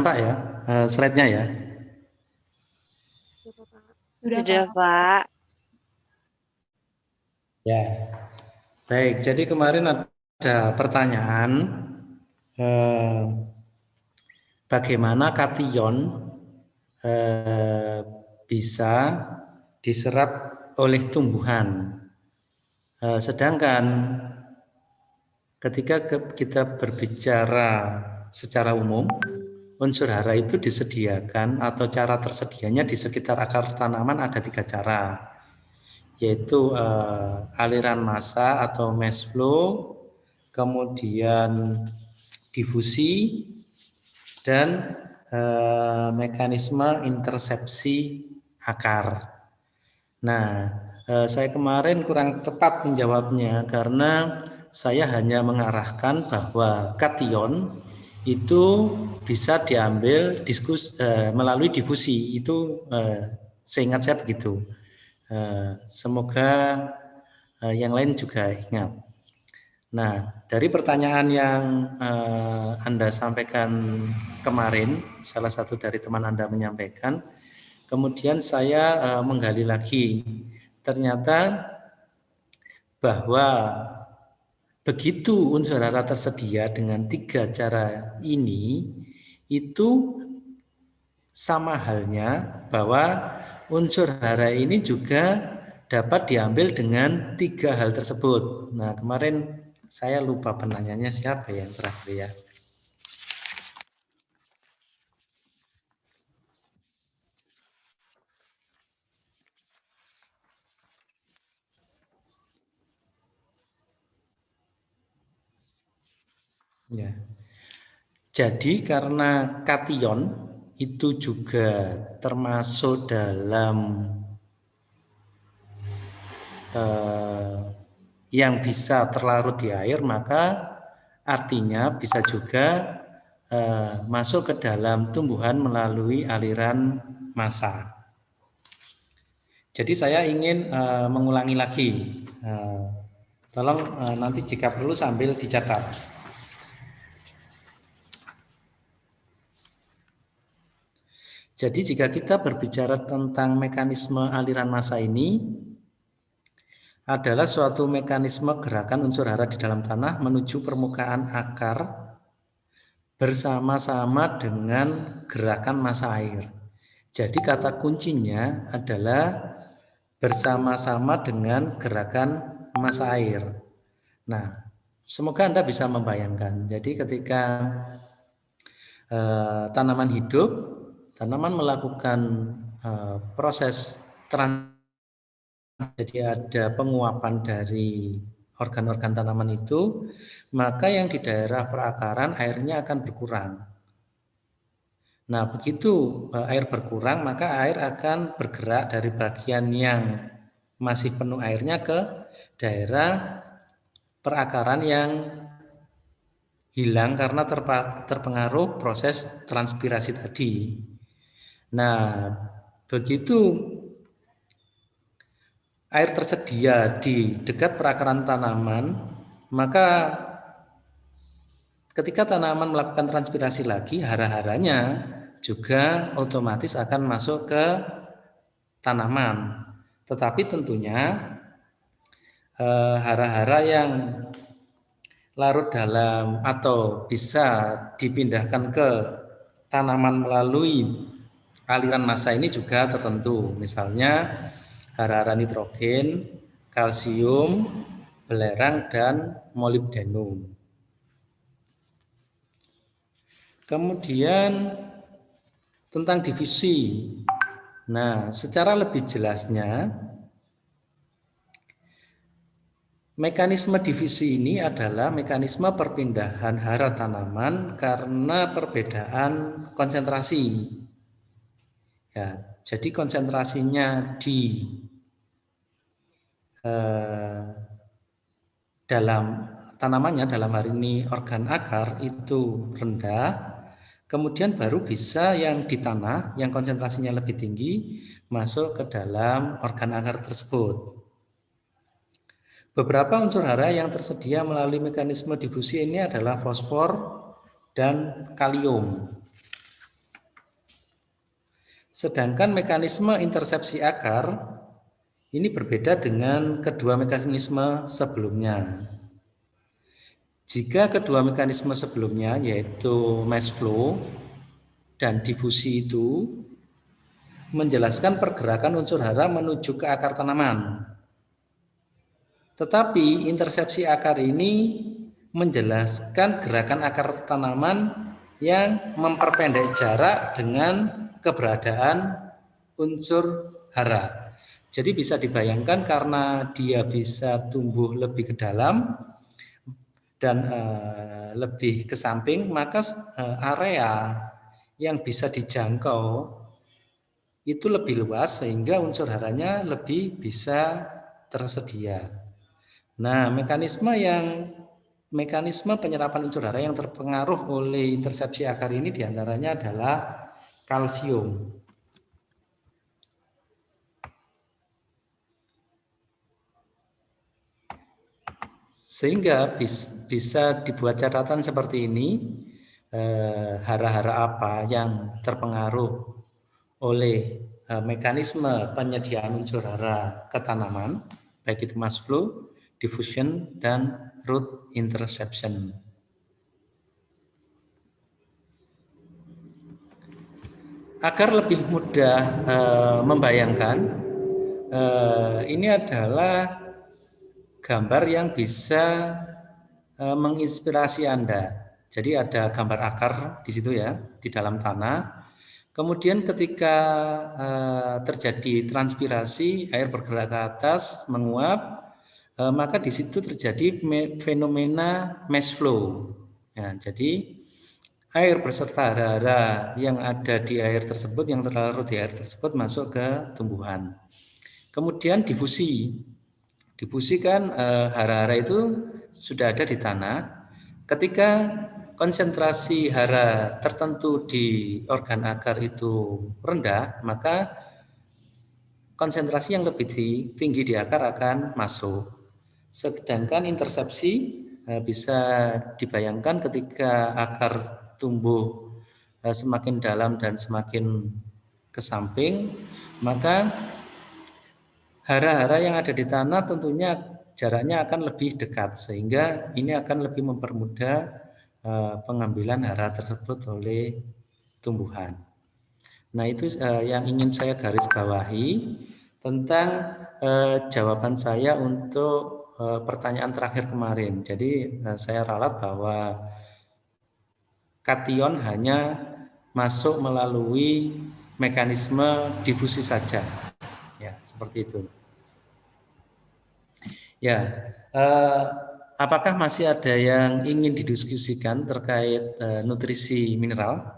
Pak ya, slide-nya ya. Sudah, Pak. Ya, baik. Jadi kemarin ada pertanyaan bagaimana kation bisa diserap oleh tumbuhan. Sedangkan ketika kita berbicara secara umum, unsur hara itu disediakan atau cara tersedianya di sekitar akar tanaman ada 3 cara, yaitu aliran massa atau mass flow, kemudian difusi, dan mekanisme intersepsi akar. Nah, saya kemarin kurang tepat menjawabnya karena saya hanya mengarahkan bahwa kation itu bisa diambil melalui difusi. Itu seingat saya begitu. Semoga yang lain juga ingat. Nah, dari pertanyaan yang Anda sampaikan kemarin, salah satu dari teman Anda menyampaikan, kemudian saya menggali lagi. Ternyata bahwa begitu unsur hara tersedia dengan 3 cara ini, itu sama halnya bahwa unsur hara ini juga dapat diambil dengan 3 hal tersebut. Nah, kemarin saya lupa penanyanya siapa yang terakhir ya. Ya. Jadi karena kation itu juga termasuk dalam yang bisa terlarut di air, maka artinya bisa juga masuk ke dalam tumbuhan melalui aliran massa. Jadi saya ingin mengulangi lagi. Tolong nanti jika perlu sambil dicatat. Jadi jika kita berbicara tentang mekanisme aliran massa ini adalah suatu mekanisme gerakan unsur hara di dalam tanah menuju permukaan akar bersama-sama dengan gerakan massa air. Jadi kata kuncinya adalah bersama-sama dengan gerakan massa air. Nah, semoga Anda bisa membayangkan. Jadi ketika tanaman hidup, tanaman melakukan proses jadi ada penguapan dari organ-organ tanaman itu, maka yang di daerah perakaran airnya akan berkurang. Nah, begitu air berkurang, maka air akan bergerak dari bagian yang masih penuh airnya ke daerah perakaran yang hilang karena terpengaruh proses transpirasi tadi. Nah, begitu air tersedia di dekat perakaran tanaman, maka ketika tanaman melakukan transpirasi lagi, hara-haranya juga otomatis akan masuk ke tanaman. Tetapi tentunya hara-hara yang larut dalam atau bisa dipindahkan ke tanaman melalui aliran massa ini juga tertentu. Misalnya hara-hara nitrogen, kalsium, belerang, dan molibdenum. Kemudian tentang divisi. Nah, secara lebih jelasnya, mekanisme divisi ini adalah mekanisme perpindahan hara tanaman karena perbedaan konsentrasi. Ya, jadi konsentrasinya di dalam tanamannya, dalam hal ini organ akar itu rendah, kemudian baru bisa yang di tanah yang konsentrasinya lebih tinggi masuk ke dalam organ akar tersebut. Beberapa unsur hara yang tersedia melalui mekanisme difusi ini adalah fosfor dan kalium. Sedangkan mekanisme intersepsi akar ini berbeda dengan kedua mekanisme sebelumnya. Jika kedua mekanisme sebelumnya yaitu mass flow dan difusi itu menjelaskan pergerakan unsur hara menuju ke akar tanaman. Tetapi intersepsi akar ini menjelaskan gerakan akar tanaman yang memperpendek jarak dengan keberadaan unsur hara. Jadi bisa dibayangkan karena dia bisa tumbuh lebih ke dalam dan lebih ke samping, maka area yang bisa dijangkau itu lebih luas sehingga unsur haranya lebih bisa tersedia. Nah, mekanisme penyerapan unsur hara yang terpengaruh oleh intersepsi akar ini diantaranya adalah kalsium. Sehingga bisa dibuat catatan seperti ini, hara-hara apa yang terpengaruh oleh mekanisme penyediaan unsur hara ke tanaman, baik itu mass flow, diffusion, dan root interception. Agar lebih mudah membayangkan, ini adalah gambar yang bisa menginspirasi Anda. Jadi ada gambar akar di situ ya, di dalam tanah. Kemudian ketika terjadi transpirasi, air bergerak ke atas, menguap, maka di situ terjadi fenomena mass flow. Ya, jadi air beserta hara-hara yang ada di air tersebut, yang terlarut di air tersebut masuk ke tumbuhan. Kemudian difusi. Difusi kan hara-hara itu sudah ada di tanah. Ketika konsentrasi hara tertentu di organ akar itu rendah, maka konsentrasi yang lebih tinggi di akar akan masuk. Sedangkan intersepsi bisa dibayangkan ketika akar tumbuh semakin dalam dan semakin ke samping, maka hara-hara yang ada di tanah tentunya jaraknya akan lebih dekat, sehingga ini akan lebih mempermudah pengambilan hara tersebut oleh tumbuhan. Nah, itu yang ingin saya garis bawahi tentang jawaban saya untuk pertanyaan terakhir kemarin. Jadi saya ralat bahwa kation hanya masuk melalui mekanisme difusi saja. Ya, seperti itu. Ya, apakah masih ada yang ingin didiskusikan terkait nutrisi mineral?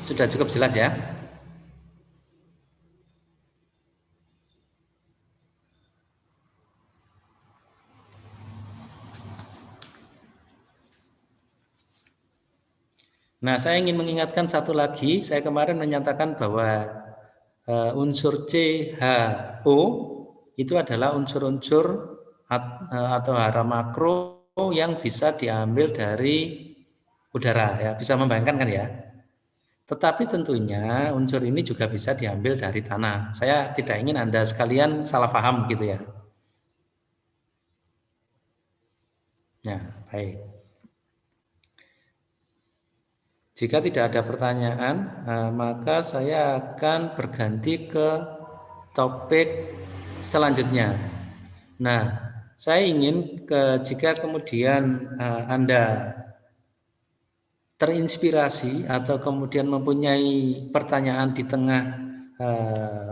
Sudah cukup jelas ya? Nah, saya ingin mengingatkan satu lagi. Saya kemarin menyatakan bahwa unsur CHO itu adalah unsur-unsur atau hara makro yang bisa diambil dari udara, ya, bisa membayangkan kan ya. Tetapi tentunya unsur ini juga bisa diambil dari tanah. Saya tidak ingin Anda sekalian salah paham gitu ya. Nah, baik. Jika tidak ada pertanyaan, maka saya akan berganti ke topik selanjutnya. Nah, saya ingin jika kemudian Anda terinspirasi atau kemudian mempunyai pertanyaan di tengah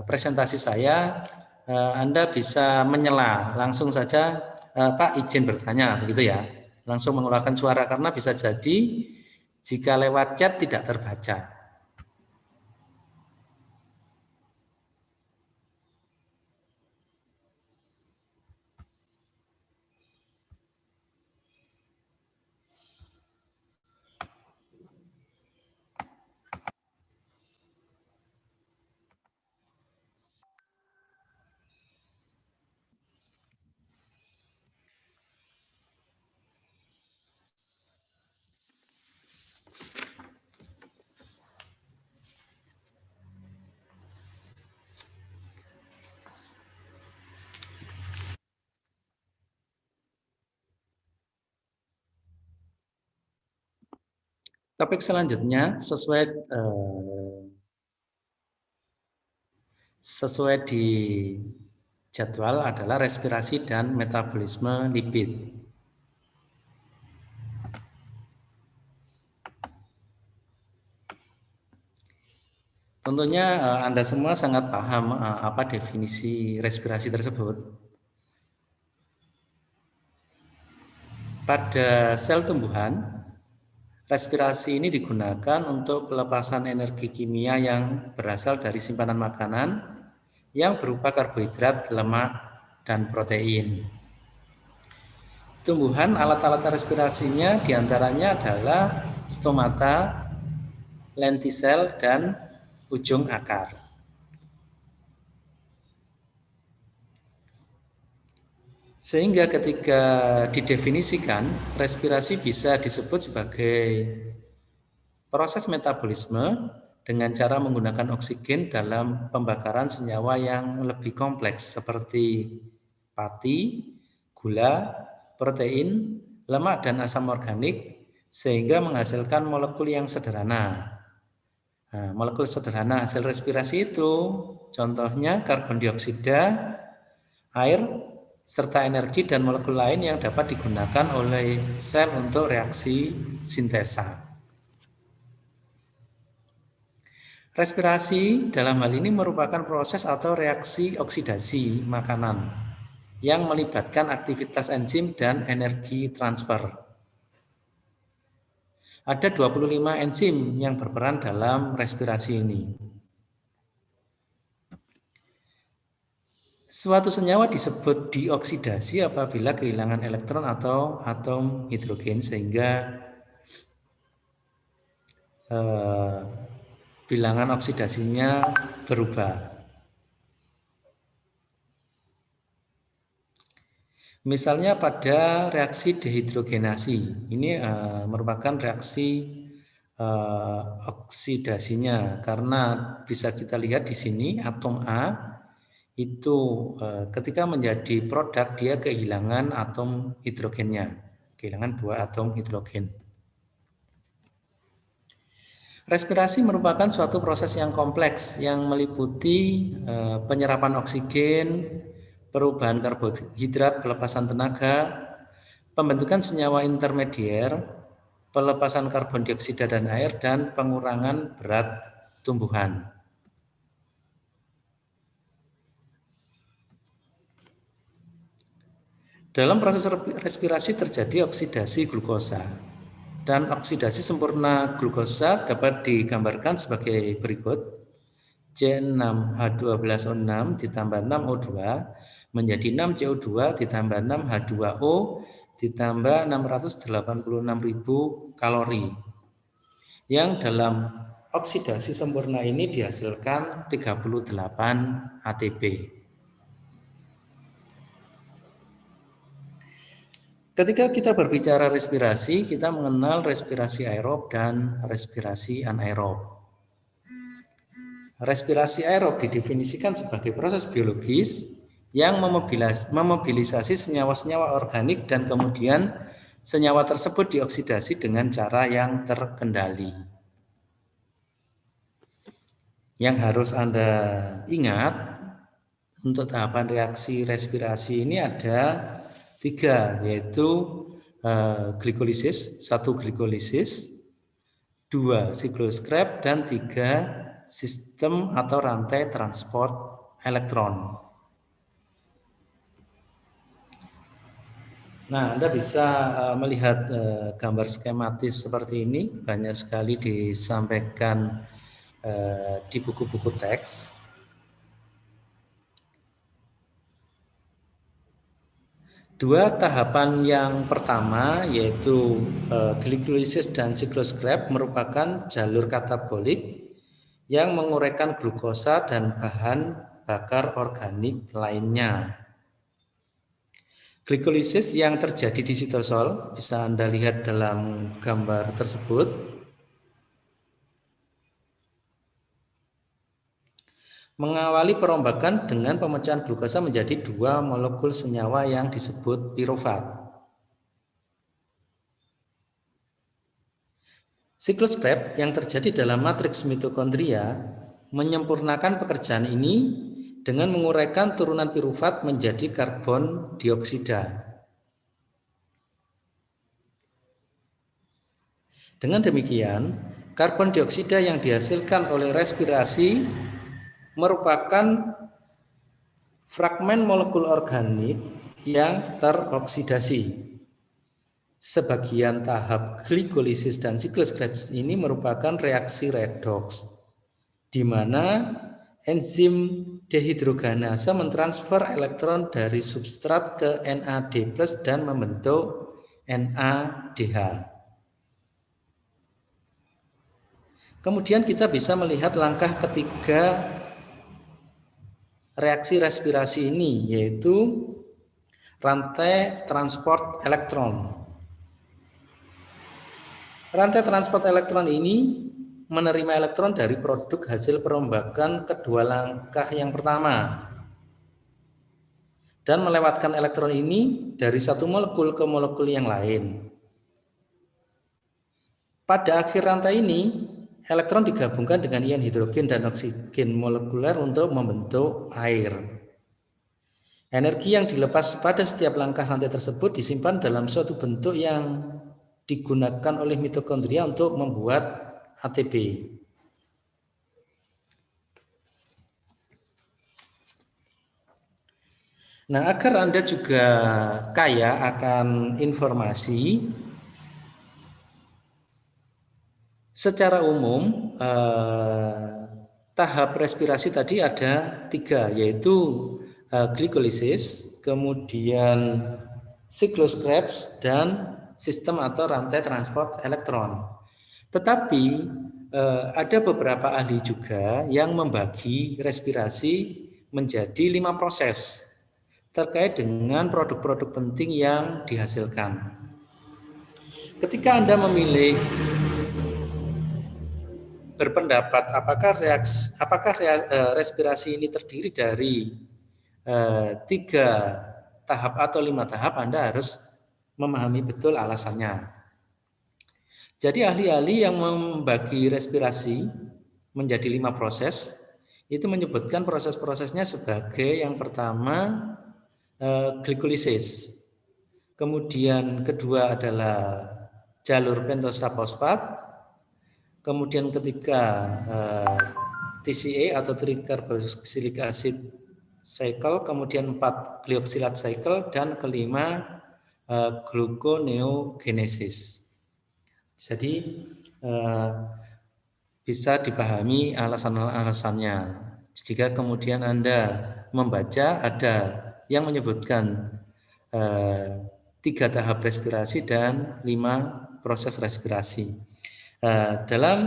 presentasi saya, Anda bisa menyela langsung saja, Pak izin bertanya, begitu ya. Langsung mengeluarkan suara karena bisa jadi jika lewat chat tidak terbaca. Topik selanjutnya sesuai di jadwal adalah respirasi dan metabolisme lipid. Tentunya Anda semua sangat paham apa definisi respirasi tersebut. Pada sel tumbuhan, respirasi ini digunakan untuk pelepasan energi kimia yang berasal dari simpanan makanan yang berupa karbohidrat, lemak, dan protein. Tumbuhan alat-alat respirasinya diantaranya adalah stomata, lentisel, dan ujung akar. Sehingga ketika didefinisikan, respirasi bisa disebut sebagai proses metabolisme dengan cara menggunakan oksigen dalam pembakaran senyawa yang lebih kompleks seperti pati, gula, protein, lemak, dan asam organik sehingga menghasilkan molekul yang sederhana. Nah, molekul sederhana hasil respirasi itu contohnya karbon dioksida, air, serta energi dan molekul lain yang dapat digunakan oleh sel untuk reaksi sintesa. Respirasi dalam hal ini merupakan proses atau reaksi oksidasi makanan yang melibatkan aktivitas enzim dan energi transfer. Ada 25 enzim yang berperan dalam respirasi ini. Suatu senyawa disebut dioksidasi apabila kehilangan elektron atau atom hidrogen sehingga bilangan oksidasinya berubah. Misalnya pada reaksi dehidrogenasi, ini merupakan reaksi oksidasinya karena bisa kita lihat di sini atom A itu ketika menjadi produk dia kehilangan atom hidrogennya, kehilangan 2 atom hidrogen. Respirasi merupakan suatu proses yang kompleks yang meliputi penyerapan oksigen, perubahan karbohidrat, pelepasan tenaga, pembentukan senyawa intermedier, pelepasan karbon dioksida dan air, dan pengurangan berat tumbuhan. Dalam proses respirasi terjadi oksidasi glukosa. Dan oksidasi sempurna glukosa dapat digambarkan sebagai berikut. C6H12O6 ditambah 6O2 menjadi 6CO2 ditambah 6H2O ditambah 686.000 kalori. Yang dalam oksidasi sempurna ini dihasilkan 38 ATP. Ketika kita berbicara respirasi, kita mengenal respirasi aerob dan respirasi anaerob. Respirasi aerob didefinisikan sebagai proses biologis yang memobilisasi senyawa-senyawa organik dan kemudian senyawa tersebut dioksidasi dengan cara yang terkendali. Yang harus Anda ingat untuk tahapan reaksi respirasi ini ada 3, yaitu glikolisis, 1 glikolisis, 2 sikloskrep, dan 3 sistem atau rantai transport elektron. Nah, Anda bisa melihat gambar skematis seperti ini, banyak sekali disampaikan di buku-buku teks. Dua tahapan yang pertama yaitu glikolisis dan sikloskrep merupakan jalur katabolik yang menguraikan glukosa dan bahan bakar organik lainnya. Glikolisis yang terjadi di sitosol bisa Anda lihat dalam gambar tersebut. Mengawali perombakan dengan pemecahan glukosa menjadi 2 molekul senyawa yang disebut pirufat. Siklus Krebs yang terjadi dalam matriks mitokondria menyempurnakan pekerjaan ini dengan menguraikan turunan pirufat menjadi karbon dioksida. Dengan demikian, karbon dioksida yang dihasilkan oleh respirasi merupakan fragmen molekul organik yang teroksidasi. Sebagian tahap glikolisis dan siklus Krebs ini merupakan reaksi redoks, di mana enzim dehidrogenase mentransfer elektron dari substrat ke NAD+ dan membentuk NADH. Kemudian kita bisa melihat langkah ketiga reaksi respirasi ini, yaitu rantai transport elektron. Rantai transport elektron ini menerima elektron dari produk hasil perombakan kedua langkah yang pertama dan melewatkan elektron ini dari satu molekul ke molekul yang lain. Pada akhir rantai ini, elektron digabungkan dengan ion hidrogen dan oksigen molekuler untuk membentuk air. Energi yang dilepas pada setiap langkah rantai tersebut disimpan dalam suatu bentuk yang digunakan oleh mitokondria untuk membuat ATP. Nah, agar Anda juga kaya akan informasi, secara umum tahap respirasi tadi ada 3, yaitu glikolisis, kemudian siklus Krebs, dan sistem atau rantai transport elektron. Tetapi ada beberapa ahli juga yang membagi respirasi menjadi 5 proses terkait dengan produk-produk penting yang dihasilkan. Ketika Anda memilih berpendapat apakah respirasi ini terdiri dari 3 tahap atau 5 tahap, Anda harus memahami betul alasannya. Jadi ahli-ahli yang membagi respirasi menjadi 5 proses itu menyebutkan proses-prosesnya sebagai yang pertama glikolisis, kemudian kedua adalah jalur pentosa fosfat, kemudian ketiga TCA atau tricarboxylic acid cycle, kemudian 4 glyoxylat cycle, dan kelima gluconeogenesis. Jadi bisa dipahami alasan-alasannya. Jika kemudian Anda membaca, ada yang menyebutkan 3 tahap respirasi dan 5 proses respirasi. Dalam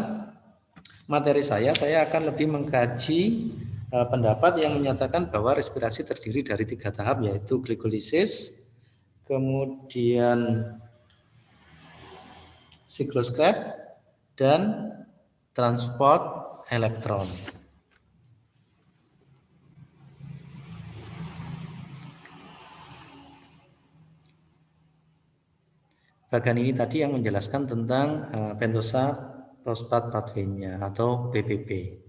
materi saya akan lebih mengkaji pendapat yang menyatakan bahwa respirasi terdiri dari 3 tahap, yaitu glikolisis, kemudian siklus Krebs, dan transport elektron. Bagian ini tadi yang menjelaskan tentang pentosa fosfat pathway-nya atau PPP.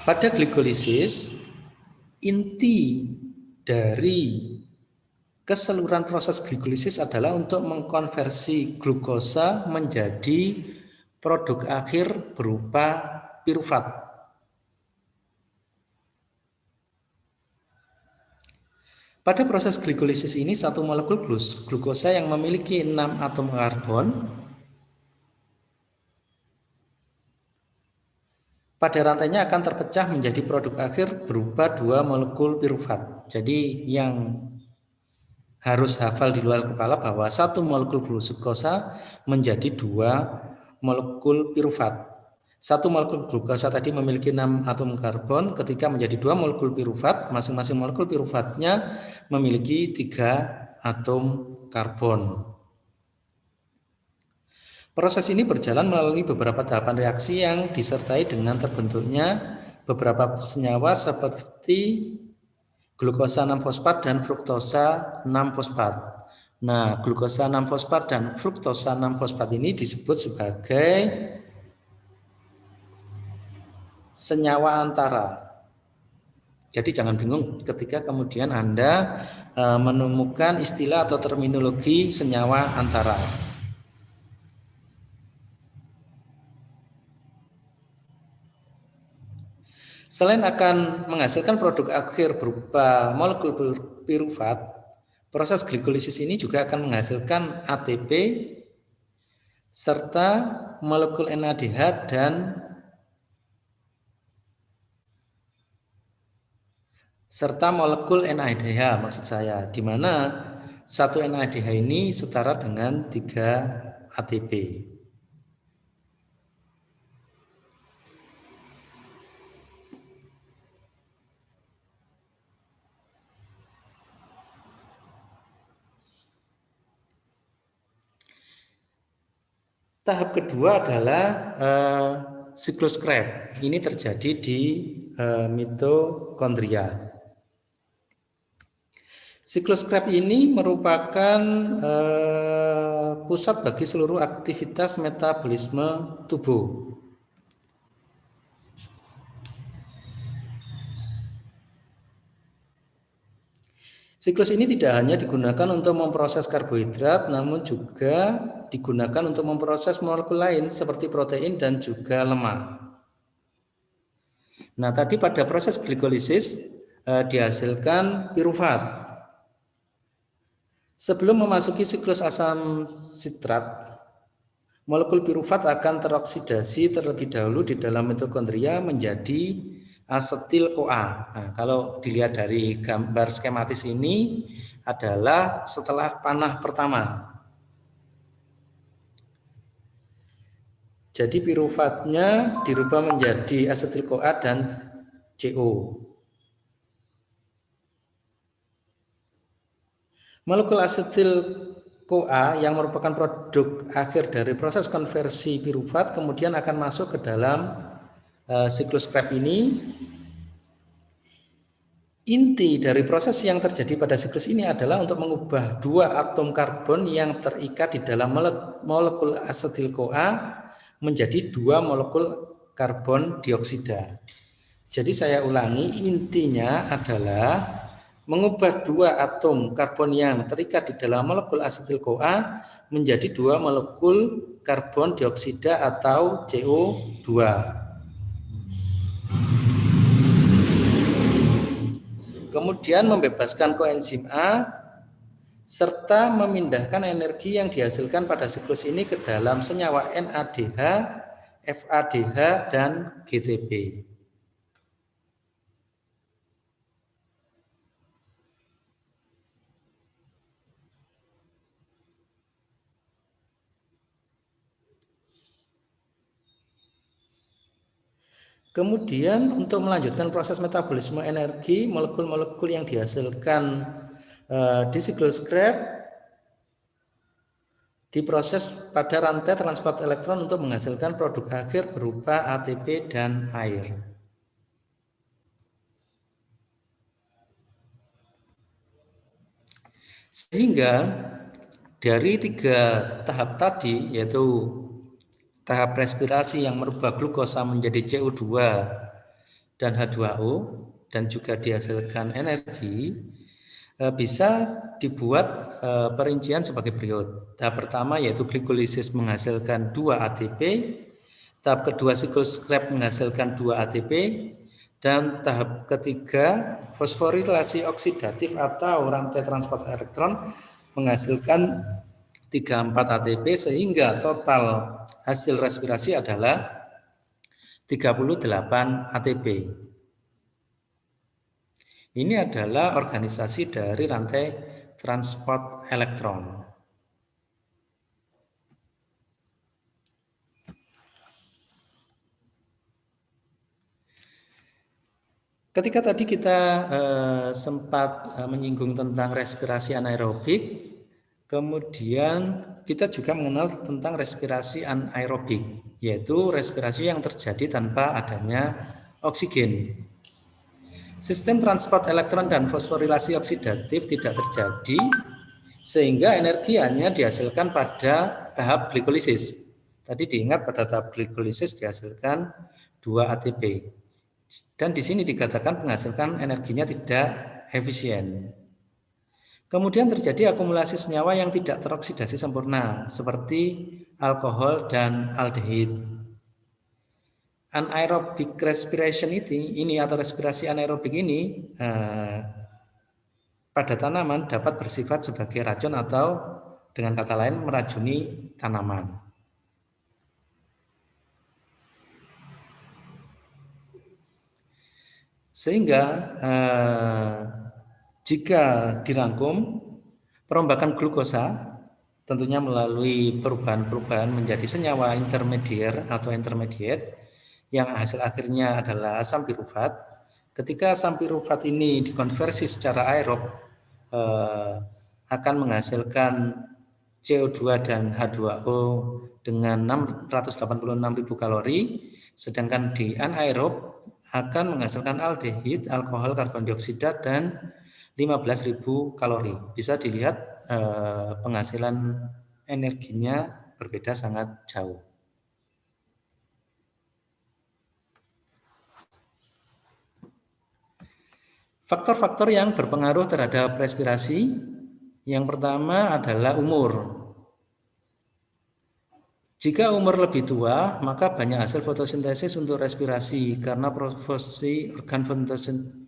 Pada glikolisis, inti dari keseluruhan proses glikolisis adalah untuk mengkonversi glukosa menjadi produk akhir berupa pirufat. Pada proses glikolisis ini, satu molekul glukosa yang memiliki 6 atom karbon pada rantainya akan terpecah menjadi produk akhir berupa 2 molekul pirufat. Jadi yang harus hafal di luar kepala bahwa satu molekul glukosa menjadi 2 molekul pirufat. Satu molekul glukosa tadi memiliki 6 atom karbon, ketika menjadi 2 molekul pirufat, masing-masing molekul pirufatnya memiliki 3 atom karbon. Proses ini berjalan melalui beberapa tahapan reaksi yang disertai dengan terbentuknya beberapa senyawa seperti glukosa 6-fosfat dan fruktosa 6-fosfat. Nah, glukosa 6-fosfat dan fruktosa 6-fosfat ini disebut sebagai senyawa antara. Jadi jangan bingung ketika kemudian Anda menemukan istilah atau terminologi senyawa antara. Selain akan menghasilkan produk akhir berupa molekul pirufat, proses glikolisis ini juga akan menghasilkan ATP serta molekul NADH serta molekul NADH maksud saya, di mana satu NADH ini setara dengan 3 ATP. Tahap kedua adalah siklus Krebs. Ini terjadi di mitokondria. Siklus Krebs ini merupakan pusat bagi seluruh aktivitas metabolisme tubuh. Siklus ini tidak hanya digunakan untuk memproses karbohidrat, namun juga digunakan untuk memproses molekul lain seperti protein dan juga lemak. Nah, tadi pada proses glikolisis dihasilkan pirufat. Sebelum memasuki siklus asam sitrat, molekul pirufat akan teroksidasi terlebih dahulu di dalam mitokondria menjadi asetil-CoA. Nah, kalau dilihat dari gambar skematis ini adalah setelah panah pertama. Jadi piruvatnya dirubah menjadi asetil-CoA dan CO. Molekul asetil-CoA yang merupakan produk akhir dari proses konversi pirufat kemudian akan masuk ke dalam siklus Krebs ini. Inti dari proses yang terjadi pada siklus ini adalah untuk mengubah 2 atom karbon yang terikat di dalam molekul asetil-CoA menjadi 2 molekul karbon dioksida. Jadi saya ulangi, intinya adalah mengubah 2 atom karbon yang terikat di dalam molekul asetil-CoA menjadi 2 molekul karbon dioksida atau CO2. Kemudian membebaskan koenzim A serta memindahkan energi yang dihasilkan pada siklus ini ke dalam senyawa NADH, FADH, dan GTP. Kemudian untuk melanjutkan proses metabolisme energi, molekul-molekul yang dihasilkan di siklus Krebs diproses pada rantai transport elektron untuk menghasilkan produk akhir berupa ATP dan air. Sehingga dari 3 tahap tadi, yaitu tahap respirasi yang merubah glukosa menjadi CO2 dan H2O dan juga dihasilkan energi, bisa dibuat perincian sebagai berikut. Tahap pertama yaitu glikolisis menghasilkan 2 ATP, tahap kedua siklus Krebs menghasilkan 2 ATP, dan tahap ketiga fosforilasi oksidatif atau rantai transport elektron menghasilkan 3-4 ATP sehingga total hasil respirasi adalah 38 ATP. Ini adalah organisasi dari rantai transport elektron. Ketika tadi kita sempat menyinggung tentang respirasi anaerobik, kemudian kita juga mengenal tentang respirasi anaerobik, yaitu respirasi yang terjadi tanpa adanya oksigen. Sistem transport elektron dan fosforilasi oksidatif tidak terjadi sehingga energi hanya dihasilkan pada tahap glikolisis. Tadi diingat pada tahap glikolisis dihasilkan 2 ATP. Dan di sini dikatakan penghasilkan energinya tidak efisien. Kemudian terjadi akumulasi senyawa yang tidak teroksidasi sempurna seperti alkohol dan aldehid. Anaerobic respiration ini atau respirasi anaerobik ini pada tanaman dapat bersifat sebagai racun atau dengan kata lain meracuni tanaman. Sehingga jika dirangkum, perombakan glukosa tentunya melalui perubahan-perubahan menjadi senyawa intermedier atau intermediate yang hasil akhirnya adalah asam pirufat. Ketika asam pirufat ini dikonversi secara aerob akan menghasilkan CO2 dan H2O dengan 686.000 kalori, sedangkan di anaerob akan menghasilkan aldehid, alkohol, karbon dioksida dan 15.000 kalori. Bisa dilihat penghasilan energinya berbeda sangat jauh. Faktor-faktor yang berpengaruh terhadap respirasi, yang pertama adalah umur. Jika umur lebih tua, maka banyak hasil fotosintesis untuk respirasi karena proporsi organ fotosintesis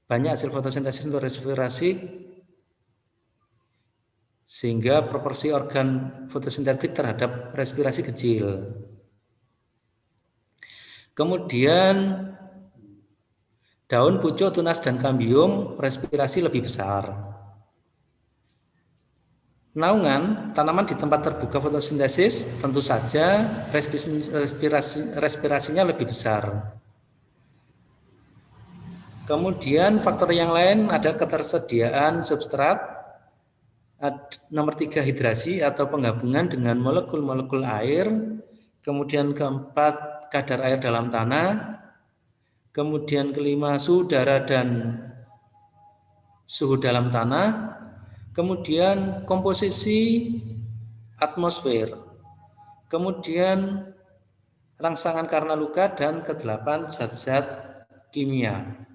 banyak hasil fotosintesis untuk respirasi sehingga proporsi organ fotosintetik terhadap respirasi kecil. Kemudian daun, pucuk, tunas, dan kambium respirasi lebih besar. Naungan, tanaman di tempat terbuka fotosintesis tentu saja respirasinya lebih besar. Kemudian faktor yang lain ada ketersediaan substrat, nomor 3 hidrasi atau penggabungan dengan molekul-molekul air, kemudian keempat kadar air dalam tanah, kemudian kelima suhu udara dan suhu dalam tanah, kemudian komposisi atmosfer, kemudian rangsangan karena luka, dan kedelapan zat-zat kimia.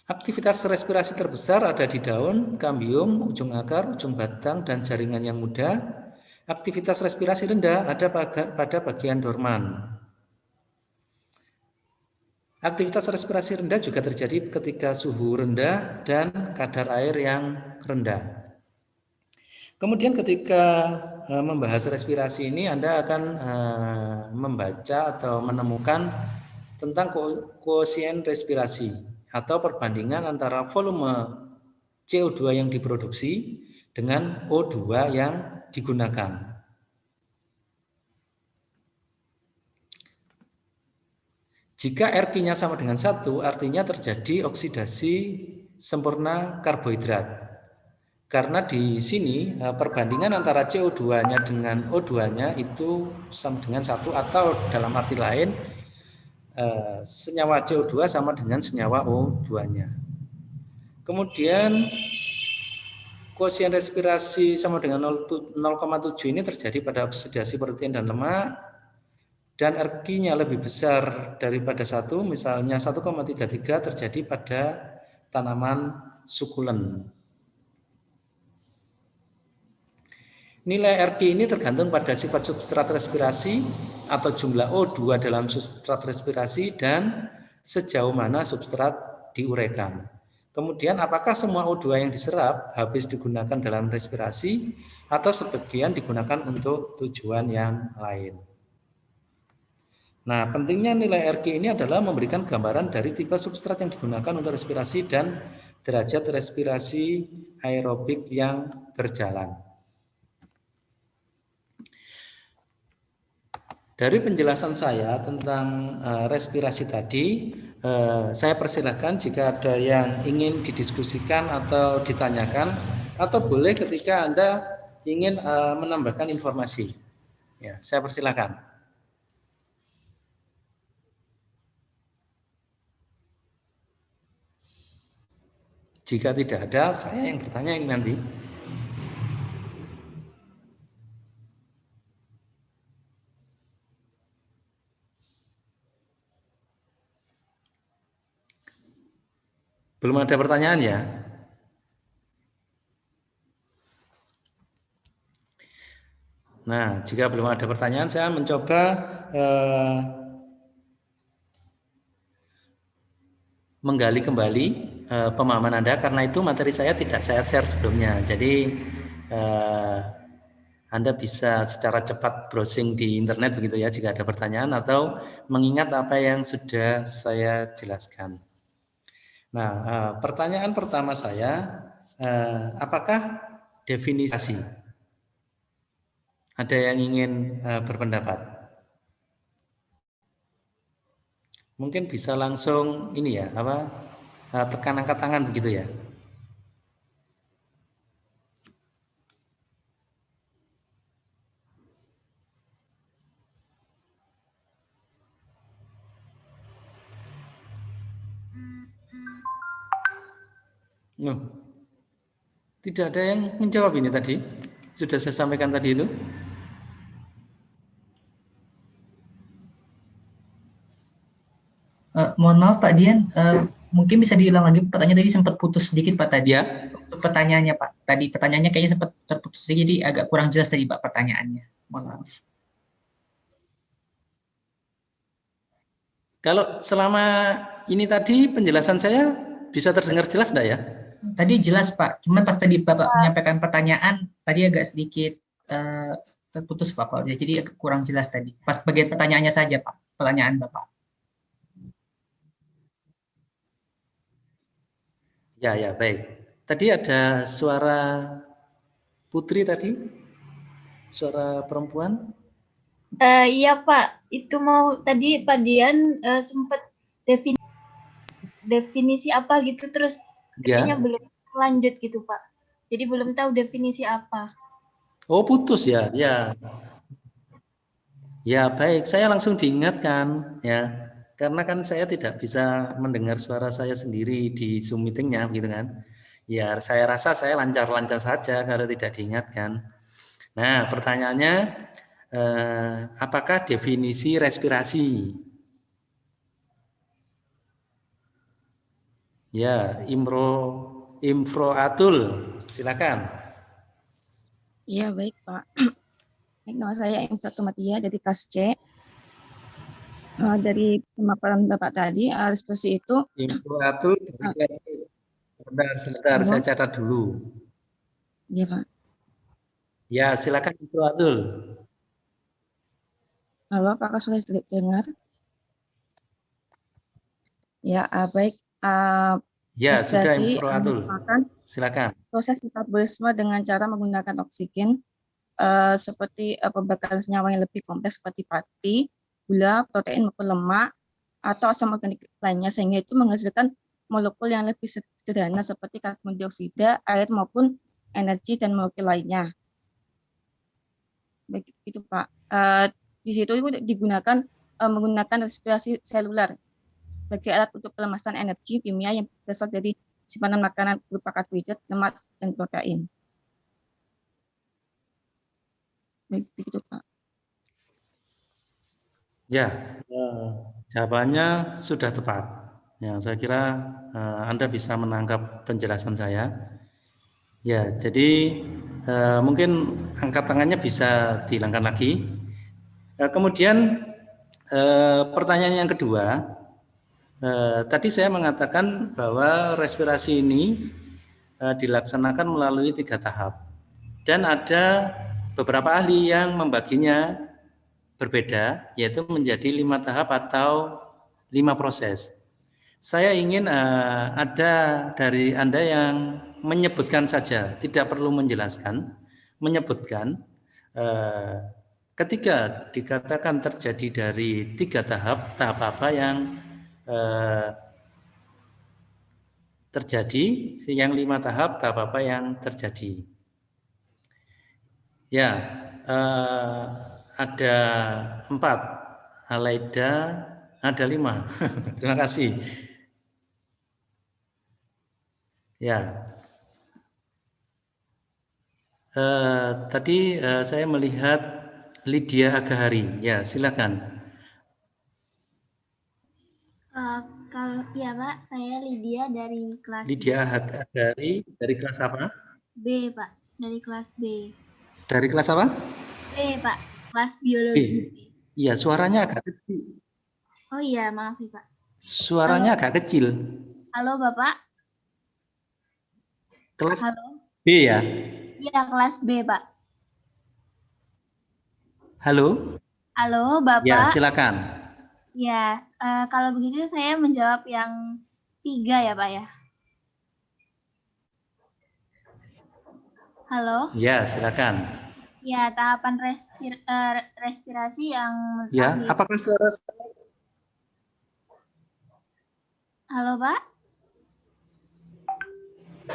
Aktivitas respirasi terbesar ada di daun, kambium, ujung akar, ujung batang, dan jaringan yang muda. Aktivitas respirasi rendah ada pada bagian dorman. Aktivitas respirasi rendah juga terjadi ketika suhu rendah dan kadar air yang rendah. Kemudian ketika membahas respirasi ini, Anda akan membaca atau menemukan tentang koefisien respirasi atau perbandingan antara volume CO2 yang diproduksi dengan O2 yang digunakan. Jika RQ-nya sama dengan 1, artinya terjadi oksidasi sempurna karbohidrat. Karena di sini perbandingan antara CO2-nya dengan O2-nya itu sama dengan 1, atau dalam arti lain senyawa CO2 sama dengan senyawa O2-nya. Kemudian koefisien respirasi sama dengan 0,7 ini terjadi pada oksidasi protein dan lemak, dan RQ-nya lebih besar daripada 1, misalnya 1,33 terjadi pada tanaman sukulen. Nilai RQ ini tergantung pada sifat substrat respirasi atau jumlah O2 dalam substrat respirasi dan sejauh mana substrat diuraikan. Kemudian apakah semua O2 yang diserap habis digunakan dalam respirasi atau sebagian digunakan untuk tujuan yang lain. Nah, pentingnya nilai RQ ini adalah memberikan gambaran dari tipe substrat yang digunakan untuk respirasi dan derajat respirasi aerobik yang berjalan. Dari penjelasan saya tentang respirasi tadi, saya persilahkan jika ada yang ingin didiskusikan atau ditanyakan, atau boleh ketika Anda ingin menambahkan informasi. Ya, saya persilahkan. Jika tidak ada, saya yang bertanya ini nanti. Belum ada pertanyaan ya? Nah, jika belum ada pertanyaan, saya mencoba menggali kembali pemahaman Anda, karena itu materi saya tidak saya share sebelumnya. Jadi Anda bisa secara cepat browsing di internet begitu ya jika ada pertanyaan atau mengingat apa yang sudah saya jelaskan. Nah, pertanyaan pertama saya, apakah definisi? Ada yang ingin berpendapat? Mungkin bisa langsung ini ya, tekan angkat tangan begitu ya. Tidak ada yang menjawab ini tadi. Sudah saya sampaikan tadi itu. Mohon maaf Pak Dian, mungkin bisa diulang lagi pertanyaan tadi, sempat putus sedikit Pak tadi. Ya. Pertanyaannya Pak, tadi pertanyaannya kayaknya sempat terputus sedikit, jadi agak kurang jelas tadi Pak pertanyaannya. Mohon maaf. Kalau selama ini tadi penjelasan saya bisa terdengar jelas enggak ya? Tadi jelas Pak, cuma pas tadi Bapak menyampaikan pertanyaan, tadi agak sedikit terputus Pak, jadi agak kurang jelas tadi. Pas bagian pertanyaannya saja Pak, pertanyaan Bapak. Ya, baik. Tadi ada suara Putri tadi, suara perempuan. Iya Pak, itu mau tadi Pak Dian sempat definisi apa gitu, terus kayaknya belum lanjut gitu Pak. Jadi belum tahu definisi apa. Oh, putus ya, ya. Ya, baik. Saya langsung diingatkan ya, karena kan saya tidak bisa mendengar suara saya sendiri di Zoom meetingnya, gitu kan. Ya, saya rasa saya lancar-lancar saja kalau tidak diingatkan. Nah, pertanyaannya, apakah definisi respirasi? Ya, Imroatul, silakan. Iya, baik Pak. Baik, nama saya Imroatul dari kelas C. Dari pemaparan Bapak tadi, respirasi itu... Imroatul, sebentar, saya catat dulu. Iya Pak. Ya, silakan Imroatul. Halo, apakah sudah dengar? Ya, baik. Ya, sudah respirasi Imroatul. merupakan Silakan. proses metabolisme dengan cara menggunakan oksigen seperti pembakaran senyawa yang lebih kompleks seperti pati, gula, protein maupun lemak, atau asam organik lainnya, sehingga itu menghasilkan molekul yang lebih sederhana seperti karbon dioksida, air maupun energi dan molekul lainnya. Begitu Pak. Di situ itu digunakan menggunakan respirasi seluler sebagai alat untuk pelemasan energi kimia yang berasal dari simpanan makanan berupa karbohidrat, lemak, dan protein. Begitu Pak. Ya, jawabannya sudah tepat. Ya, saya kira Anda bisa menangkap penjelasan saya. Ya, jadi mungkin angkat tangannya bisa dihilangkan lagi. Kemudian pertanyaan yang kedua, tadi saya mengatakan bahwa respirasi ini dilaksanakan melalui 3 tahap. Dan ada beberapa ahli yang membaginya berbeda, yaitu menjadi 5 tahap atau 5 proses. Saya ingin ada dari Anda yang menyebutkan saja, tidak perlu menjelaskan, menyebutkan ketika dikatakan terjadi dari 3 tahap, tahap apa yang terjadi, yang 5 tahap, tahap apa yang terjadi. Ya, ada 4, Alaida ada 5. Terima kasih. Ya. Tadi saya melihat Lydia Agahari. Ya, silakan. Kalau ya Pak, saya Lydia dari kelas Lydia Agahari dari kelas apa? B, Pak. Dari kelas B. Dari kelas apa? B, Pak. Kelas B. biologi. Iya, suaranya agak kecil. Oh iya, maaf ya Pak. Suaranya agak kecil. Halo Bapak. Kelas Halo. B ya? Iya, kelas B, Pak. Halo? Halo Ya, Bapak. silakan. Ya, kalau begitu saya menjawab yang 3 ya Pak ya. Halo. Ya, silakan. Ya, tahapan respirasi yang Ya, terakhir. apakah suara saya? Halo Pak.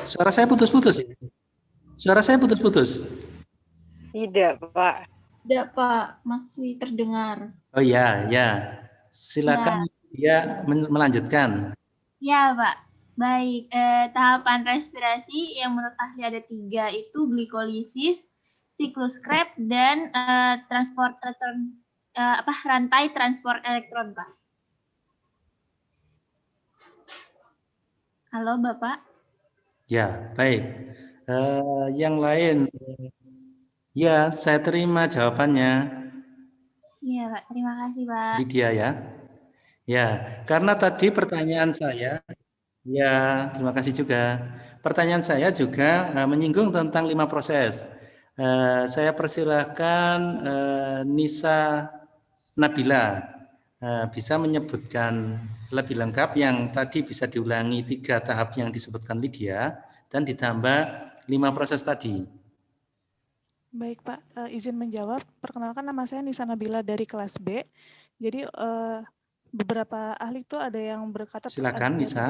Suara saya putus-putus ya? Suara saya putus-putus. Tidak, Pak. Tidak Pak, masih terdengar. Oh ya, ya. Silakan dia melanjutkan. Ya Pak. Baik, tahapan respirasi yang menurut ahli ada 3 itu glikolisis, siklus Krebs, dan transport elektron, rantai transport elektron, Pak. Halo Bapak. Ya, baik. Yang lain, ya saya terima jawabannya. Iya Pak, terima kasih Pak. Lydia ya. Ya, karena tadi pertanyaan saya, ya terima kasih juga. Pertanyaan saya juga menyinggung tentang 5 proses. Saya persilahkan Nisa Nabila bisa menyebutkan lebih lengkap yang tadi bisa diulangi 3 tahap yang disebutkan Lydia dan ditambah 5 proses tadi. Baik Pak, izin menjawab. Perkenalkan nama saya Nisa Nabila dari kelas B. Jadi beberapa ahli itu ada yang berkata silakan ada Nisa.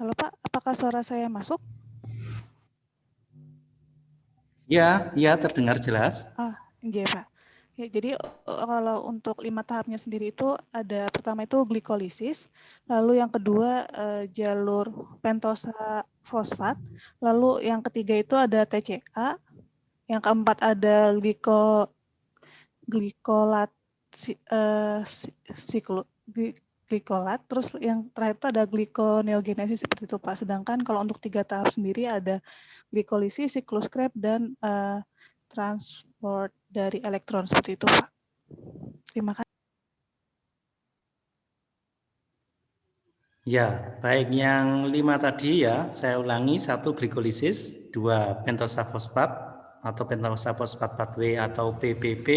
3. Halo Pak, apakah suara saya masuk? Ya, terdengar jelas. Iya Pak. Ya, jadi kalau untuk 5 tahapnya sendiri itu ada pertama itu glikolisis, lalu yang kedua jalur pentosa fosfat, lalu yang ketiga itu ada TCA, yang keempat ada glikolat, glikolat, terus yang terakhir itu ada glikoneogenesis seperti itu Pak. Sedangkan kalau untuk 3 tahap sendiri ada glikolisis, siklus Krebs, dan transport dari elektron seperti itu Pak. Terima kasih. Ya, baik yang 5 tadi ya, saya ulangi, 1 glikolisis, 2 pentosa fosfat atau pentosa fosfat pathway atau PPP,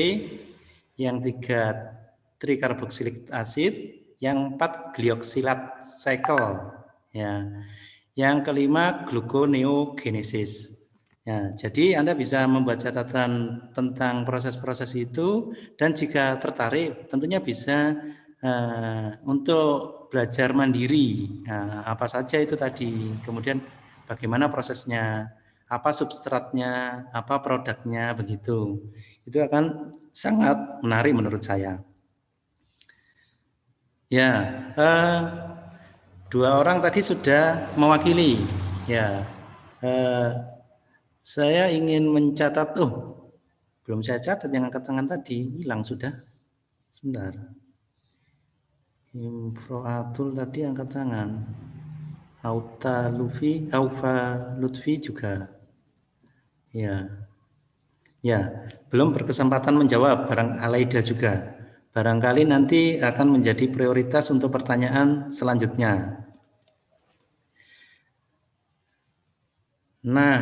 yang 3 trikarboksilik acid, yang 4 glioksilat cycle, ya. Yang kelima gluconeogenesis. Ya, jadi Anda bisa membuat catatan tentang proses-proses itu dan jika tertarik tentunya bisa untuk belajar mandiri. Nah, apa saja itu tadi, kemudian bagaimana prosesnya, apa substratnya, apa produknya, begitu. Itu akan sangat menarik menurut saya. Ya, 2 orang tadi sudah mewakili. Ya, saya ingin mencatat. Belum saya catat yang angkat tangan tadi, hilang sudah. Sebentar. Imroatul tadi angkat tangan. Aufa Lutfi juga. Ya, belum berkesempatan menjawab. Barang Alaida juga. Barangkali nanti akan menjadi prioritas untuk pertanyaan selanjutnya. Nah,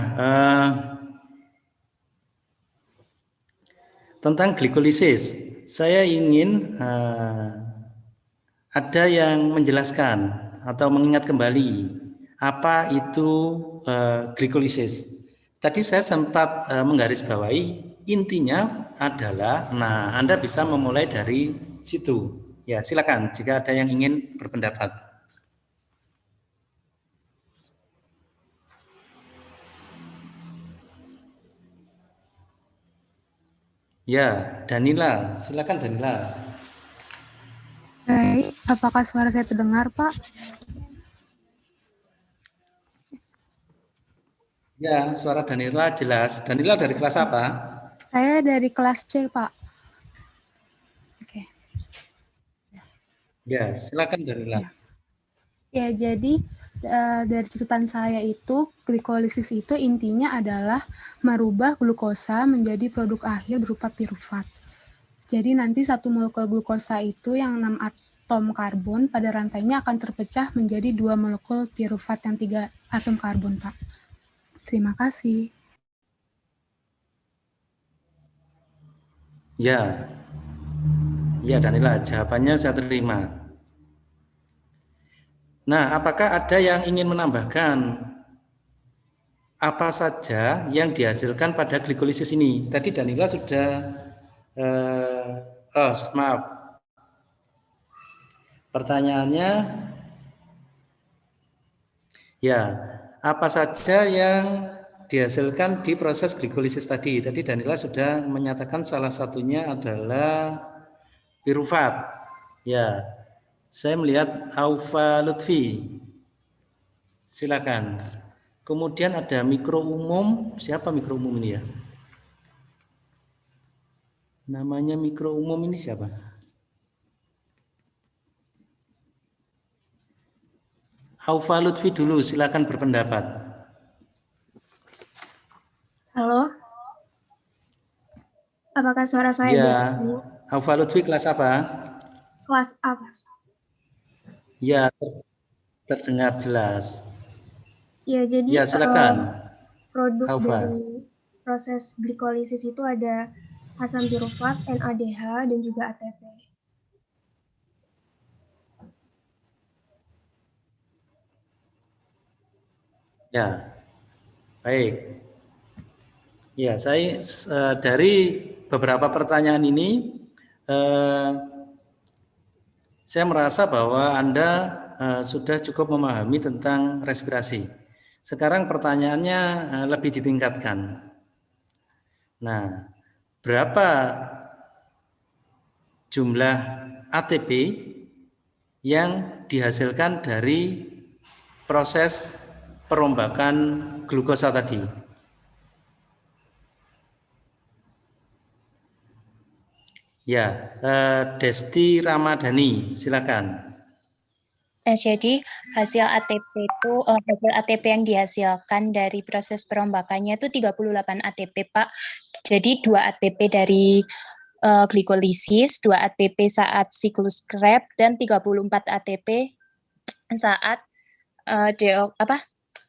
tentang glikolisis, saya ingin ada yang menjelaskan atau mengingat kembali apa itu glikolisis. Tadi saya sempat menggarisbawahi, intinya adalah, nah Anda bisa memulai dari situ. Ya, silakan jika ada yang ingin berpendapat. Ya, Danila, silakan Danila. Baik, apakah suara saya terdengar, Pak? Ya, suara Danila jelas. Danila dari kelas apa? Saya dari kelas C, Pak. Oke. Ya, silakan Danila. Ya, jadi dari catatan saya itu, glikolisis itu intinya adalah merubah glukosa menjadi produk akhir berupa pirufat. Jadi nanti satu molekul glukosa itu yang 6 atom karbon pada rantainya akan terpecah menjadi 2 molekul pirufat yang 3 atom karbon, Pak. Terima kasih. Ya, ya Danila, jawabannya saya terima. Nah, apakah ada yang ingin menambahkan apa saja yang dihasilkan pada glikolisis ini? Tadi Danila sudah, maaf, pertanyaannya, ya, apa saja yang dihasilkan di proses glikolisis tadi? Tadi Danila sudah menyatakan salah satunya adalah pirufat. Ya, saya melihat Aufa Lutfi. Silakan. Kemudian ada mikro umum. Siapa mikro umum ini ya? Namanya mikro umum ini siapa? Aufa Lutfi dulu, silakan berpendapat. Halo, apakah suara saya Ya, jelas? Aufa Lutfi kelas apa? Kelas apa? Ya, terdengar jelas. Ya, jadi Ya, silakan. produk Aufa. dari proses glikolisis itu ada asam pirufat, NADH, dan juga ATP. Ya, baik. Ya, saya dari beberapa pertanyaan ini, saya merasa bahwa Anda sudah cukup memahami tentang respirasi. Sekarang pertanyaannya lebih ditingkatkan. Nah, berapa jumlah ATP yang dihasilkan dari proses perombakan glukosa tadi? Ya, Desti Ramadhani, silakan. Jadi hasil ATP yang dihasilkan dari proses perombakannya itu 38 ATP, Pak. Jadi 2 ATP dari glikolisis, 2 ATP saat siklus Krebs, dan 34 ATP saat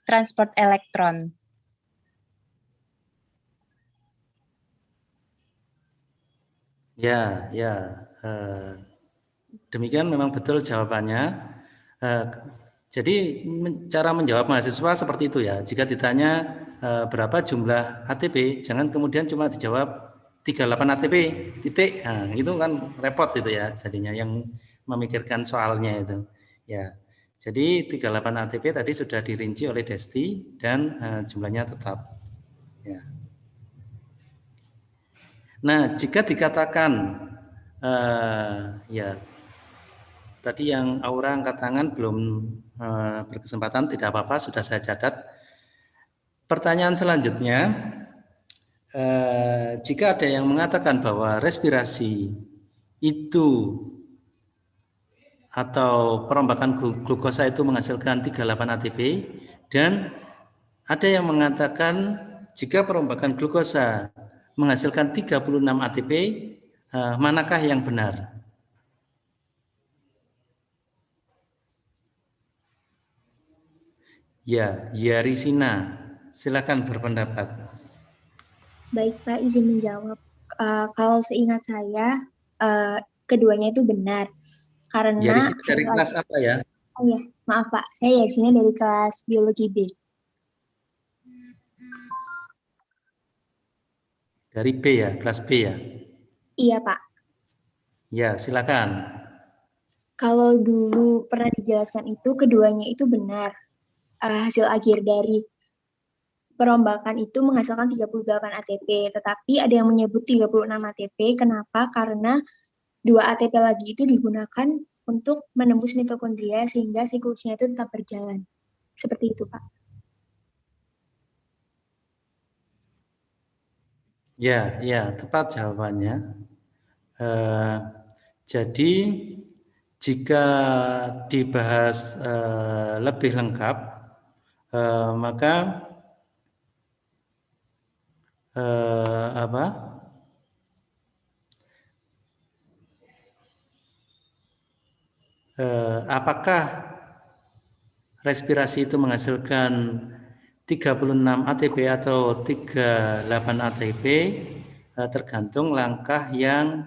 transport elektron. Ya, demikian memang betul jawabannya. Jadi cara menjawab mahasiswa seperti itu ya. Jika ditanya berapa jumlah ATP, jangan kemudian cuma dijawab 38 ATP titik. Nah, itu kan repot itu ya jadinya yang memikirkan soalnya itu. Ya. Jadi 38 ATP tadi sudah dirinci oleh Desti dan jumlahnya tetap. Ya. Nah, jika dikatakan ya tadi yang Aura angkat tangan belum berkesempatan, tidak apa-apa, sudah saya catat. Pertanyaan selanjutnya, jika ada yang mengatakan bahwa respirasi itu atau perombakan glukosa itu menghasilkan 38 ATP, dan ada yang mengatakan jika perombakan glukosa menghasilkan 36 ATP, manakah yang benar? Ya, Yarisina, silakan berpendapat. Baik, Pak, izin menjawab. Kalau seingat saya, keduanya itu benar. Karena Yarisina dari kelas apa ya? Oh ya, maaf Pak, saya Yarisina dari kelas biologi B. Dari B ya, kelas B ya? Iya, Pak. Ya, silakan. Kalau dulu pernah dijelaskan itu, keduanya itu benar. Hasil akhir dari perombakan itu menghasilkan 38 ATP, tetapi ada yang menyebut 36 ATP. Kenapa? Karena 2 ATP lagi itu digunakan untuk menembus mitokondria sehingga siklusnya itu tetap berjalan. Seperti itu, Pak. Ya, ya, tepat jawabannya. Jadi jika dibahas lebih lengkap, maka apakah respirasi itu menghasilkan 36 ATP atau 38 ATP, tergantung langkah yang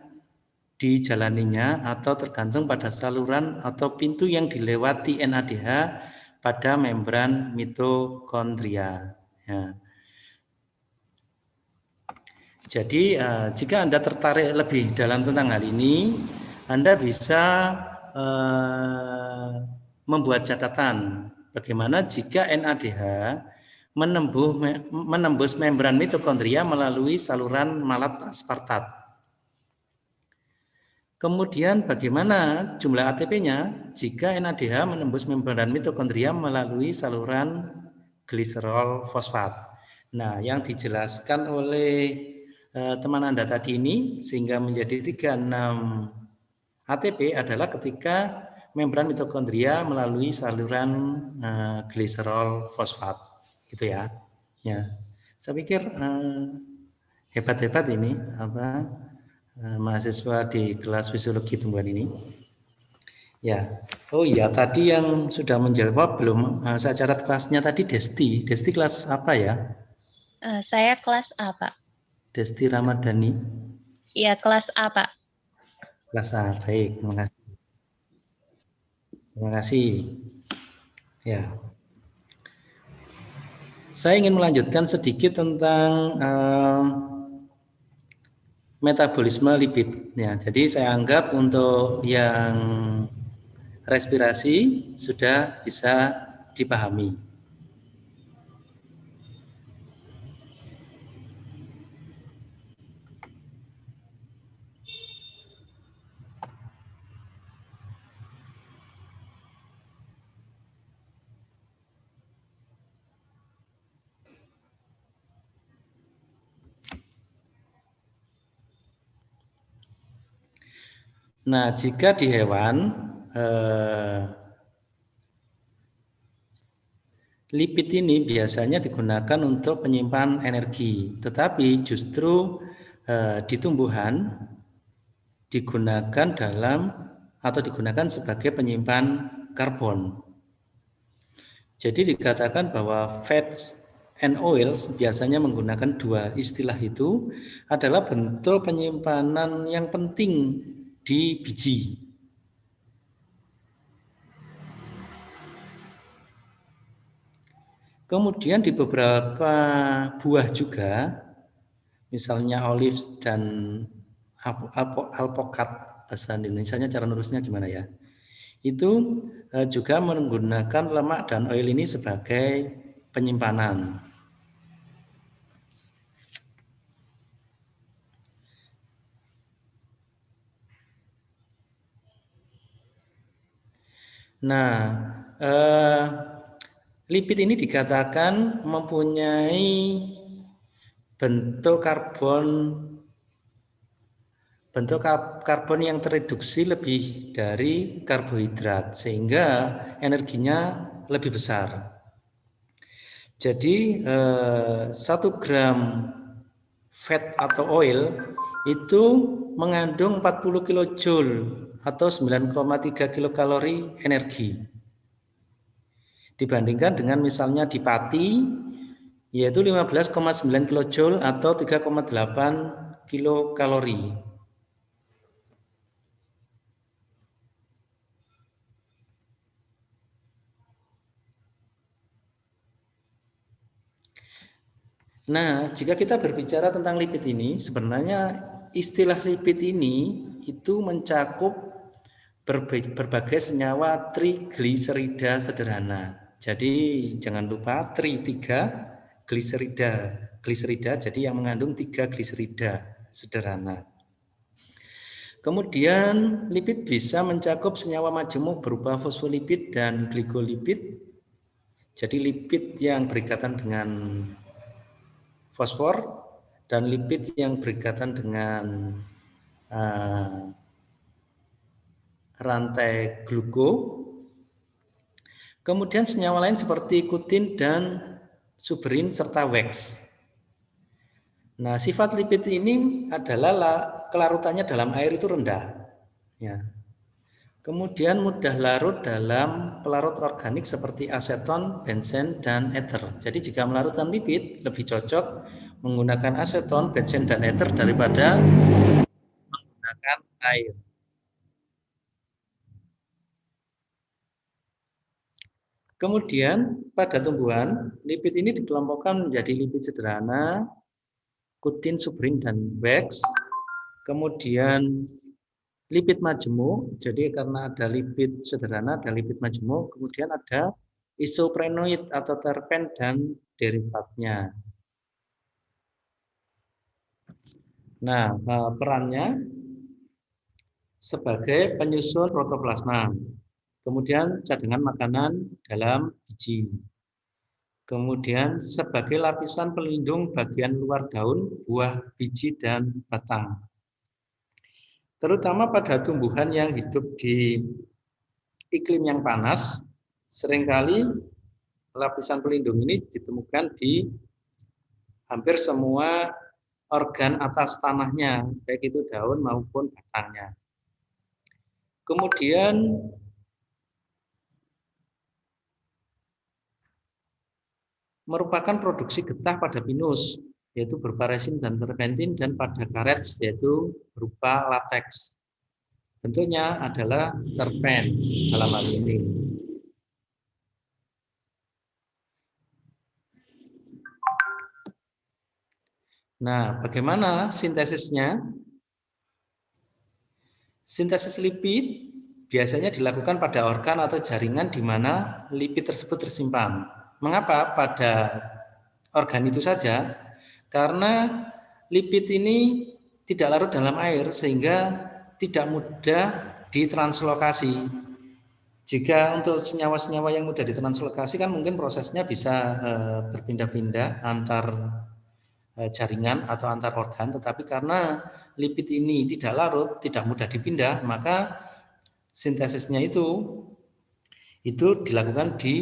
dijalaninya atau tergantung pada saluran atau pintu yang dilewati NADH pada membran mitokondria. Ya. Jadi jika Anda tertarik lebih dalam tentang hal ini, Anda bisa membuat catatan bagaimana jika NADH menembus membran mitokondria melalui saluran malat aspartat. Kemudian bagaimana jumlah ATP-nya jika NADH menembus membran mitokondria melalui saluran gliserol fosfat. Nah, yang dijelaskan oleh teman Anda tadi ini sehingga menjadi 36 ATP adalah ketika membran mitokondria melalui saluran gliserol fosfat, gitu ya. Ya, saya pikir hebat-hebat ini mahasiswa di kelas fisiologi tumbuhan ini. Ya, oh iya tadi yang sudah menjawab belum saya catat kelasnya tadi Desti. Desti kelas apa ya? Saya kelas A, Pak. Desti Ramadhani. Iya, kelas A, Pak. Kelas A, baik, terima kasih. Terima kasih. Ya. Saya ingin melanjutkan sedikit tentang metabolisme lipid. Ya, jadi saya anggap untuk yang respirasi sudah bisa dipahami. Nah, jika di hewan lipid ini biasanya digunakan untuk penyimpan energi, tetapi justru di tumbuhan digunakan digunakan sebagai penyimpan karbon. Jadi dikatakan bahwa fats and oils biasanya menggunakan dua istilah itu adalah bentuk penyimpanan yang penting di biji. Kemudian di beberapa buah juga, misalnya olives dan alpukat, bahasa Indonesianya cara nulisnya gimana ya? Itu juga menggunakan lemak dan oil ini sebagai penyimpanan. Nah, lipid ini dikatakan mempunyai bentuk karbon yang tereduksi lebih dari karbohidrat sehingga energinya lebih besar. Jadi 1 gram fat atau oil itu mengandung 40 kilojoule atau 9,3 kilokalori energi. Dibandingkan dengan misalnya di pati yaitu 15,9 kilojoule atau 3,8 kilokalori. Nah, jika kita berbicara tentang lipid ini, sebenarnya istilah lipid ini itu mencakup berbagai senyawa trigliserida sederhana. Jadi jangan lupa gliserida, jadi yang mengandung 3 gliserida sederhana. Kemudian lipid bisa mencakup senyawa majemuk berupa fosfolipid dan gligolipid. Jadi lipid yang berikatan dengan fosfor dan lipid yang berikatan dengan rantai gluko. Kemudian senyawa lain seperti kutin dan suberin serta wax. Nah, sifat lipid ini adalah kelarutannya dalam air itu rendah. Ya. Kemudian mudah larut dalam pelarut organik seperti aseton, benzen, dan ether. Jadi jika melarutkan lipid, lebih cocok menggunakan aseton, benzen, dan ether daripada menggunakan air. Kemudian pada tumbuhan, lipid ini dikelompokkan menjadi lipid sederhana, kutin, suberin, dan wax. Kemudian lipid majemuk, jadi karena ada lipid sederhana, ada lipid majemuk. Kemudian ada isoprenoid atau terpen dan derivatnya. Nah, perannya sebagai penyusun protoplasma. Kemudian cadangan makanan dalam biji. Kemudian sebagai lapisan pelindung bagian luar daun, buah, biji, dan batang. Terutama pada tumbuhan yang hidup di iklim yang panas, seringkali lapisan pelindung ini ditemukan di hampir semua organ atas tanahnya, baik itu daun maupun batangnya. Kemudian merupakan produksi getah pada pinus, yaitu berupa resin dan terpentin, dan pada karet, yaitu berupa lateks. Bentuknya adalah terpen dalam hal ini. Nah, bagaimana sintesisnya? Sintesis lipid biasanya dilakukan pada organ atau jaringan di mana lipid tersebut tersimpan. Mengapa pada organ itu saja? Karena lipid ini tidak larut dalam air sehingga tidak mudah ditranslokasi. Jika untuk senyawa-senyawa yang mudah ditranslokasi kan mungkin prosesnya bisa berpindah-pindah antar jaringan atau antar organ, tetapi karena lipid ini tidak larut, tidak mudah dipindah, maka sintesisnya itu dilakukan di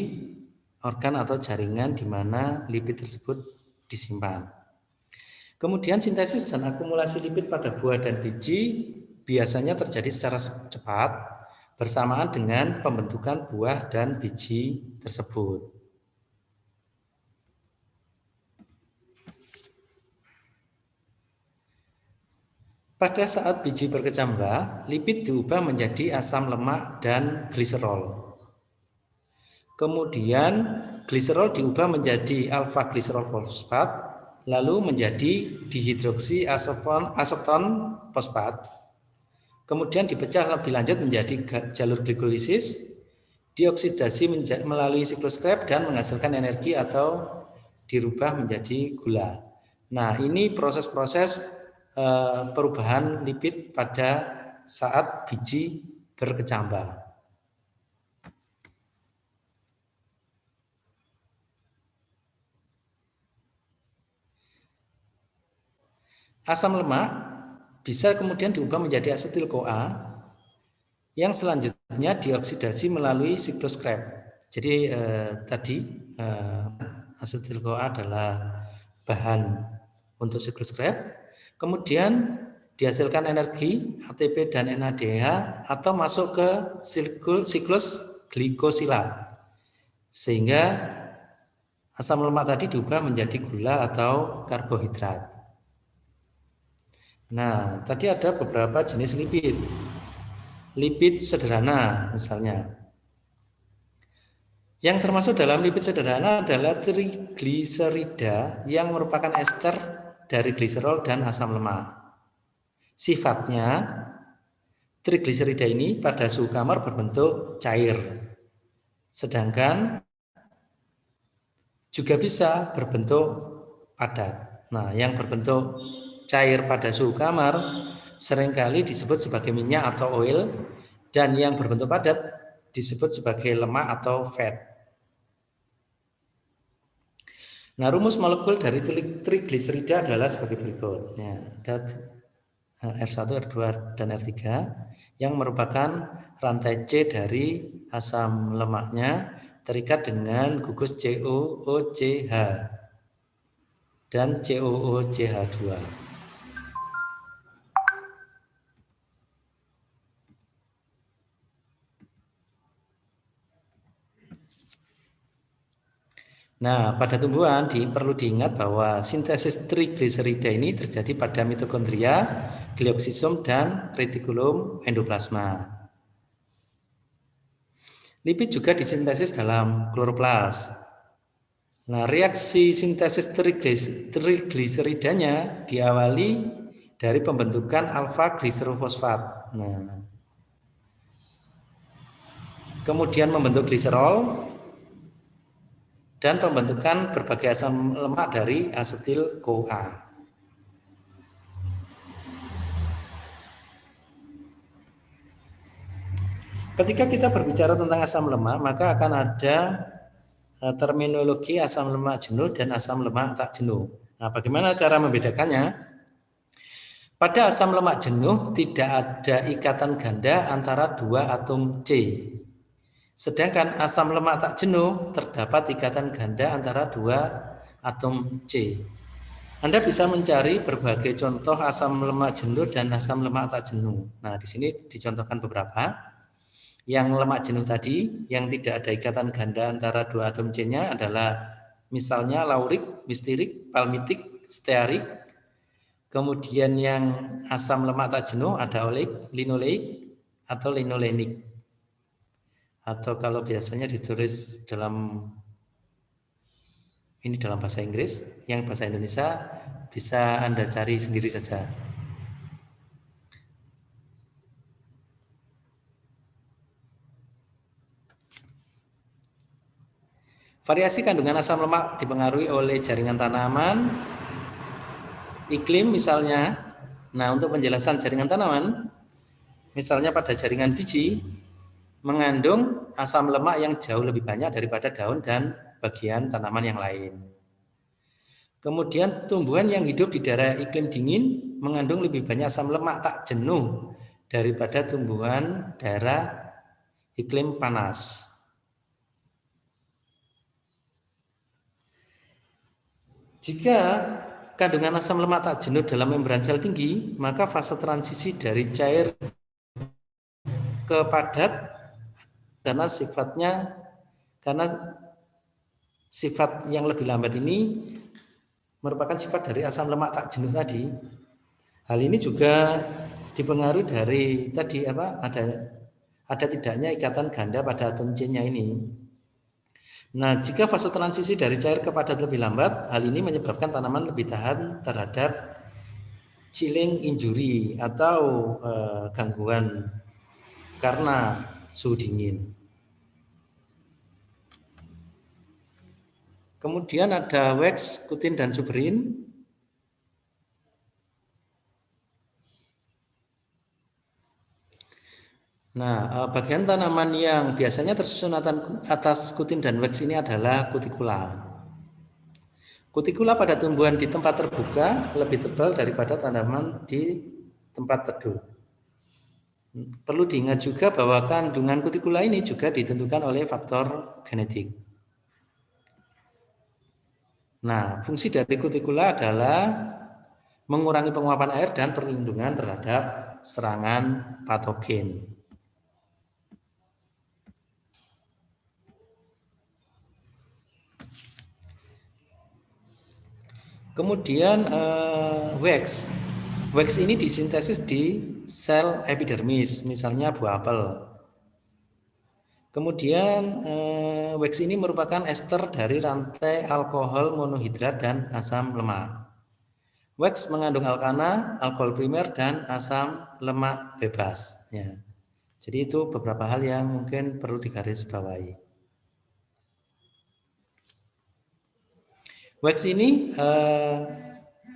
organ atau jaringan di mana lipid tersebut disimpan. Kemudian sintesis dan akumulasi lipid pada buah dan biji biasanya terjadi secara cepat bersamaan dengan pembentukan buah dan biji tersebut. Pada saat biji berkecambah, lipid diubah menjadi asam lemak dan gliserol. Kemudian gliserol diubah menjadi alfa gliserol fosfat, lalu menjadi dihidroksi aseton fosfat. Kemudian dipecah lebih lanjut menjadi jalur glikolisis, dioksidasi melalui siklus Krebs dan menghasilkan energi atau dirubah menjadi gula. Nah, ini proses-proses perubahan lipid pada saat biji berkecambah. Asam lemak bisa kemudian diubah menjadi asetil-CoA yang selanjutnya dioksidasi melalui siklus Krebs. Jadi tadi asetil-CoA adalah bahan untuk siklus Krebs. Kemudian dihasilkan energi ATP dan NADH atau masuk ke siklus glikosilat. Sehingga asam lemak tadi diubah menjadi gula atau karbohidrat. Nah, tadi ada beberapa jenis lipid. Lipid sederhana misalnya. Yang termasuk dalam lipid sederhana adalah trigliserida yang merupakan ester dari gliserol dan asam lemak. Sifatnya, trigliserida ini pada suhu kamar berbentuk cair. Sedangkan juga bisa berbentuk padat. Nah, yang berbentuk cair pada suhu kamar seringkali disebut sebagai minyak atau oil, dan yang berbentuk padat disebut sebagai lemak atau fat. Nah, rumus molekul dari trigliserida adalah sebagai berikut. Ya, ada R1, R2, dan R3 yang merupakan rantai C dari asam lemaknya terikat dengan gugus COOCH dan COOCH2. Nah, pada tumbuhan perlu diingat bahwa sintesis trigliserida ini terjadi pada mitokondria, glioksisom, dan retikulum endoplasma. Lipid juga disintesis dalam kloroplas. Nah, reaksi sintesis trigliseridanya diawali dari pembentukan alfa gliserofosfat. Nah, kemudian membentuk gliserol dan pembentukan berbagai asam lemak dari asetil-CoA. Ketika kita berbicara tentang asam lemak, maka akan ada terminologi asam lemak jenuh dan asam lemak tak jenuh. Nah, bagaimana cara membedakannya? Pada asam lemak jenuh tidak ada ikatan ganda antara dua atom C. Sedangkan asam lemak tak jenuh terdapat ikatan ganda antara dua atom C. Anda bisa mencari berbagai contoh asam lemak jenuh dan asam lemak tak jenuh. Nah, di sini dicontohkan beberapa. Yang lemak jenuh tadi, yang tidak ada ikatan ganda antara dua atom C-nya adalah misalnya laurik, mistirik, palmitik, stearik. Kemudian yang asam lemak tak jenuh ada oleik, linoleik, atau linolenik. Atau kalau biasanya ditulis dalam bahasa Inggris, yang bahasa Indonesia bisa Anda cari sendiri saja. Variasi kandungan asam lemak dipengaruhi oleh jaringan tanaman, iklim misalnya. Nah, untuk penjelasan jaringan tanaman, misalnya pada jaringan biji, mengandung asam lemak yang jauh lebih banyak daripada daun dan bagian tanaman yang lain. Kemudian tumbuhan yang hidup di daerah iklim dingin mengandung lebih banyak asam lemak tak jenuh daripada tumbuhan daerah iklim panas. Jika kandungan asam lemak tak jenuh dalam membran sel tinggi, maka fase transisi dari cair ke padat karena sifat yang lebih lambat ini merupakan sifat dari asam lemak tak jenuh tadi. Hal ini juga dipengaruhi dari tadi ada tidaknya ikatan ganda pada atom C-nya ini. Nah, jika fase transisi dari cair ke padat lebih lambat, hal ini menyebabkan tanaman lebih tahan terhadap chilling injury atau gangguan karena suhu dingin. Kemudian ada wax, kutin, dan suberin. Nah, bagian tanaman yang biasanya tersusun atas kutin dan wax ini adalah kutikula. Kutikula pada tumbuhan di tempat terbuka lebih tebal daripada tanaman di tempat teduh. Perlu diingat juga bahwa kandungan kutikula ini juga ditentukan oleh faktor genetik. Nah, fungsi dari kutikula adalah mengurangi penguapan air dan perlindungan terhadap serangan patogen. Kemudian wax. Wax ini disintesis di sel epidermis, misalnya buah apel. Kemudian wax ini merupakan ester dari rantai alkohol monohidrat dan asam lemak. Wax mengandung alkana, alkohol primer, dan asam lemak bebas. Ya. Jadi itu beberapa hal yang mungkin perlu digarisbawahi. Wax ini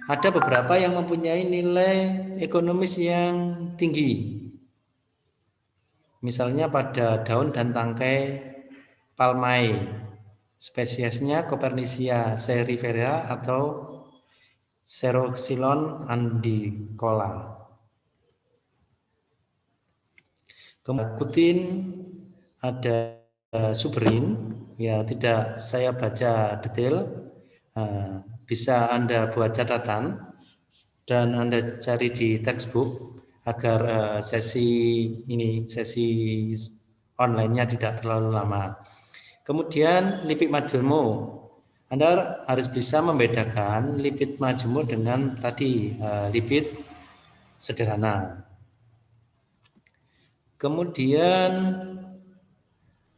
ada beberapa yang mempunyai nilai ekonomis yang tinggi. Misalnya pada daun dan tangkai palmai Spesiesnya Copernisia cerevera atau Ceroxylon andicola. Kemudian kutin, ada suberin, ya tidak saya baca detail, bisa Anda buat catatan dan Anda cari di textbook agar sesi online-nya tidak terlalu lama. Kemudian lipid majemuk, Anda harus bisa membedakan lipid majemuk dengan tadi lipid sederhana. Kemudian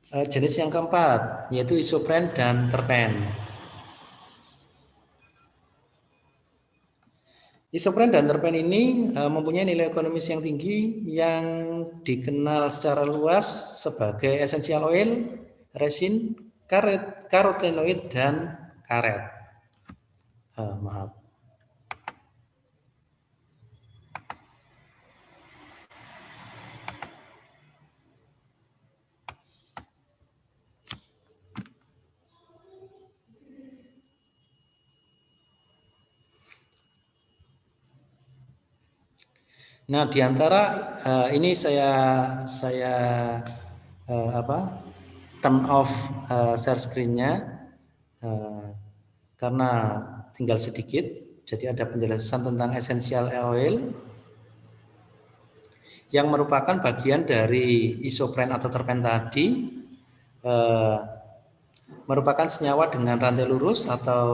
jenis yang keempat yaitu isopren dan terpen. Isopren dan terpen ini mempunyai nilai ekonomis yang tinggi yang dikenal secara luas sebagai essential oil, resin, karotenoid, dan karet. Maaf. Nah, di antara ini saya turn off share screen-nya karena tinggal sedikit. Jadi ada penjelasan tentang essential oil yang merupakan bagian dari isopren atau terpen tadi, merupakan senyawa dengan rantai lurus atau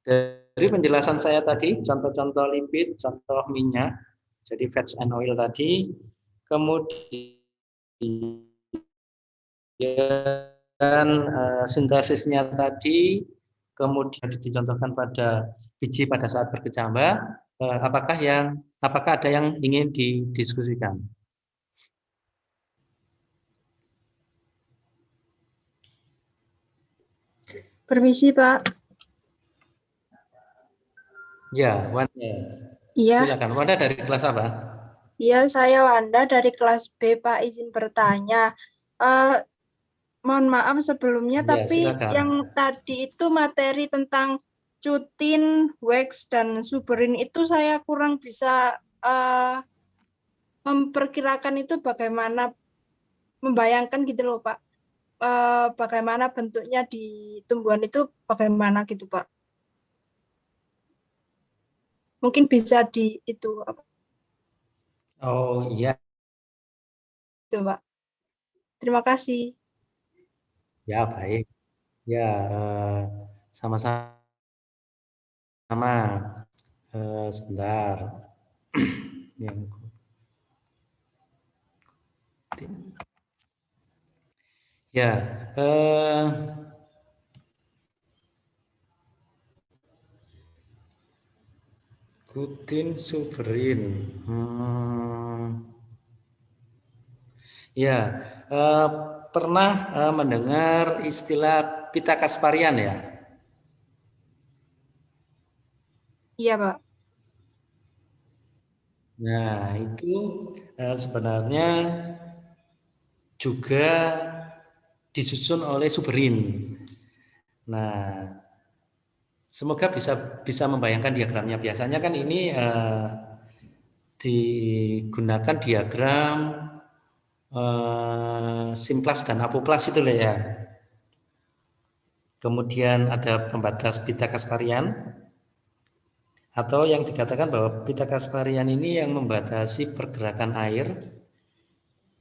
dari penjelasan saya tadi, contoh-contoh lipid, contoh minyak, jadi fats and oil tadi, kemudian sintesisnya tadi, kemudian dicontohkan pada biji pada saat berkecambah, apakah ada yang ingin didiskusikan? Permisi, Pak. Ya, Wanda. Iya. Silakan. Wanda dari kelas apa? Iya, saya Wanda dari kelas B, Pak. Izin bertanya. Mohon maaf sebelumnya, Ya, tapi silakan. yang tadi itu materi tentang cutin, wax, dan suberin itu saya kurang bisa memperkirakan itu bagaimana, membayangkan gitu loh, Pak. Bagaimana bentuknya di tumbuhan itu bagaimana gitu, Pak. Mungkin bisa di itu apa? Oh iya. Itu, Pak. Terima kasih. Ya, baik. Ya, sama-sama. Sebentar. Yang ya, Kutin Suberin. Ya, eh, pernah mendengar istilah pita Kasparian ya? Iya, Pak. Nah, itu sebenarnya juga disusun oleh Suberin. Nah, semoga bisa membayangkan diagramnya. Biasanya kan ini digunakan diagram simplas dan apoplas itu lah ya. Kemudian ada pembatas pita Kasparian, atau yang dikatakan bahwa pita Kasparian ini yang membatasi pergerakan air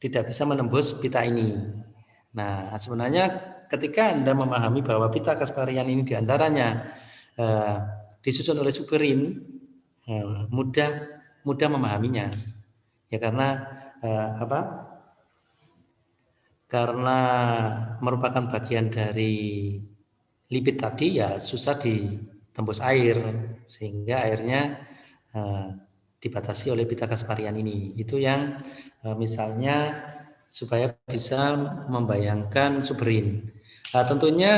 tidak bisa menembus pita ini. Nah, sebenarnya ketika Anda memahami bahwa pita Kasparian ini diantaranya disusun oleh Suberin, mudah memahaminya. Ya karena apa? Karena merupakan bagian dari lipid tadi, ya susah ditembus air, sehingga airnya dibatasi oleh pita Kasparian ini. Itu yang misalnya supaya bisa membayangkan Suberin. Nah, tentunya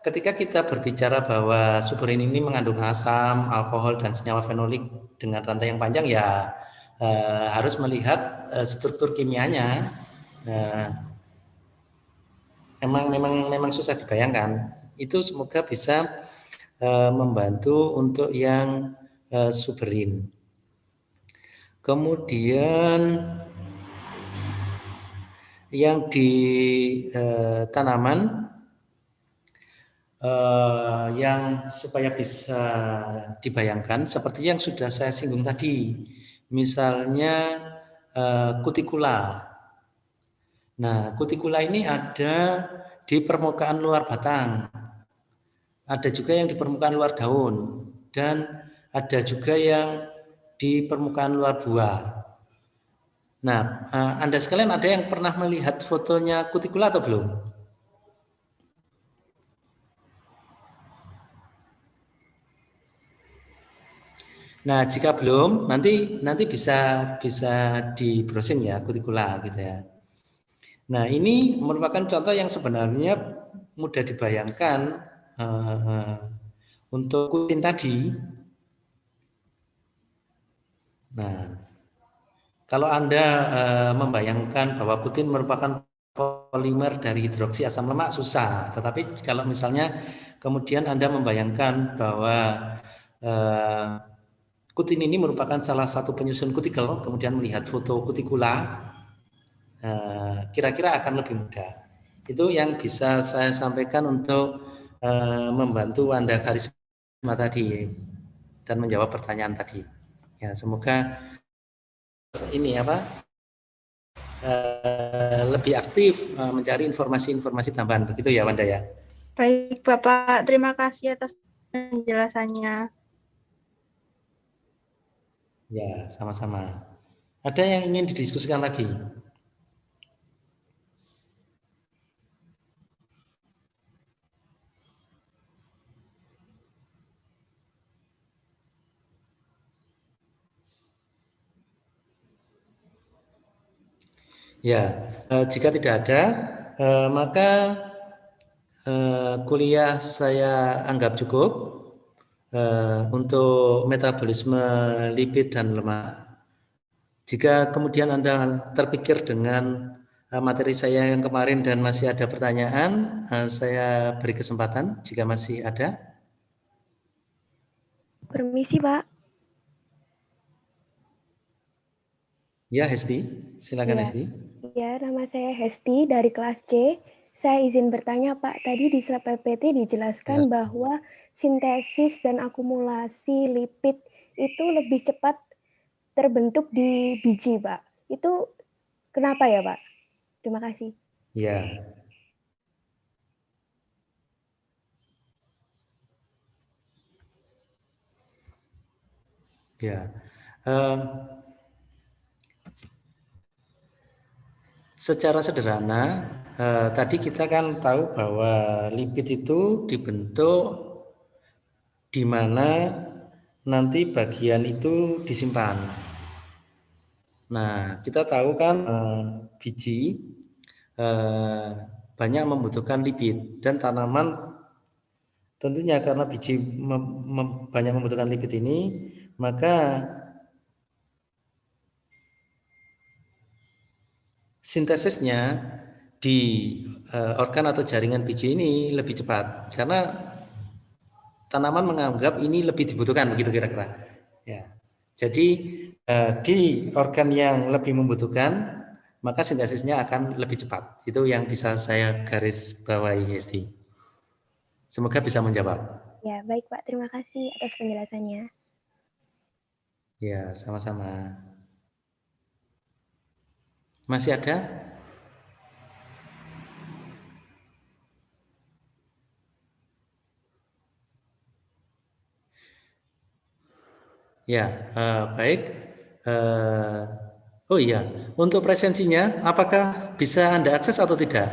ketika kita berbicara bahwa Suberin ini mengandung asam, alkohol, dan senyawa fenolik dengan rantai yang panjang, ya harus melihat struktur kimianya. Memang susah dibayangkan. Itu semoga bisa membantu untuk yang Suberin. Kemudian yang di tanaman yang supaya bisa dibayangkan seperti yang sudah saya singgung tadi, misalnya kutikula. Nah, kutikula ini ada di permukaan luar batang, ada juga yang di permukaan luar daun, dan ada juga yang di permukaan luar buah. Nah, Anda sekalian ada yang pernah melihat fotonya kutikula atau belum? Nah, jika belum, nanti bisa di browsing ya kutikula gitu ya. Nah, ini merupakan contoh yang sebenarnya mudah dibayangkan untuk kutin tadi. Nah, kalau Anda membayangkan bahwa kutin merupakan polimer dari hidroksi asam lemak, susah. Tetapi kalau misalnya kemudian Anda membayangkan bahwa kutin ini merupakan salah satu penyusun kutikel, kemudian melihat foto kutikula, kira-kira akan lebih mudah. Itu yang bisa saya sampaikan untuk membantu Anda Karisma tadi dan menjawab pertanyaan tadi. Ya, semoga ini lebih aktif mencari informasi-informasi tambahan, begitu ya Wanda ya. Baik, Bapak. Terima kasih atas penjelasannya. Ya, sama-sama. Ada yang ingin didiskusikan lagi? Ya, jika tidak ada, maka kuliah saya anggap cukup untuk metabolisme lipid dan lemak. Jika kemudian Anda terpikir dengan materi saya yang kemarin dan masih ada pertanyaan, saya beri kesempatan jika masih ada. Permisi, Pak. Ya, Hesti. Silakan, Ya. Hesti. Ya, nama saya Hesti dari kelas C. Saya izin bertanya, Pak. Tadi di slide PPT dijelaskan bahwa sintesis dan akumulasi lipid itu lebih cepat terbentuk di biji, Pak. Itu kenapa ya, Pak? Terima kasih. Ya. Ya, secara sederhana tadi kita kan tahu bahwa lipid itu dibentuk di mana nanti bagian itu disimpan. Nah, kita tahu kan biji banyak membutuhkan lipid dan tanaman tentunya karena biji banyak membutuhkan lipid ini, maka sintesisnya di organ atau jaringan biji ini lebih cepat karena tanaman menganggap ini lebih dibutuhkan, begitu kira-kira. Ya. Jadi di organ yang lebih membutuhkan, maka sintesisnya akan lebih cepat. Itu yang bisa saya garis bawahi, Hesti. Semoga bisa menjawab. Ya, baik Pak. Terima kasih atas penjelasannya. Ya, sama-sama. Masih ada? Ya, baik. Oh iya, untuk presensinya apakah bisa Anda akses atau tidak?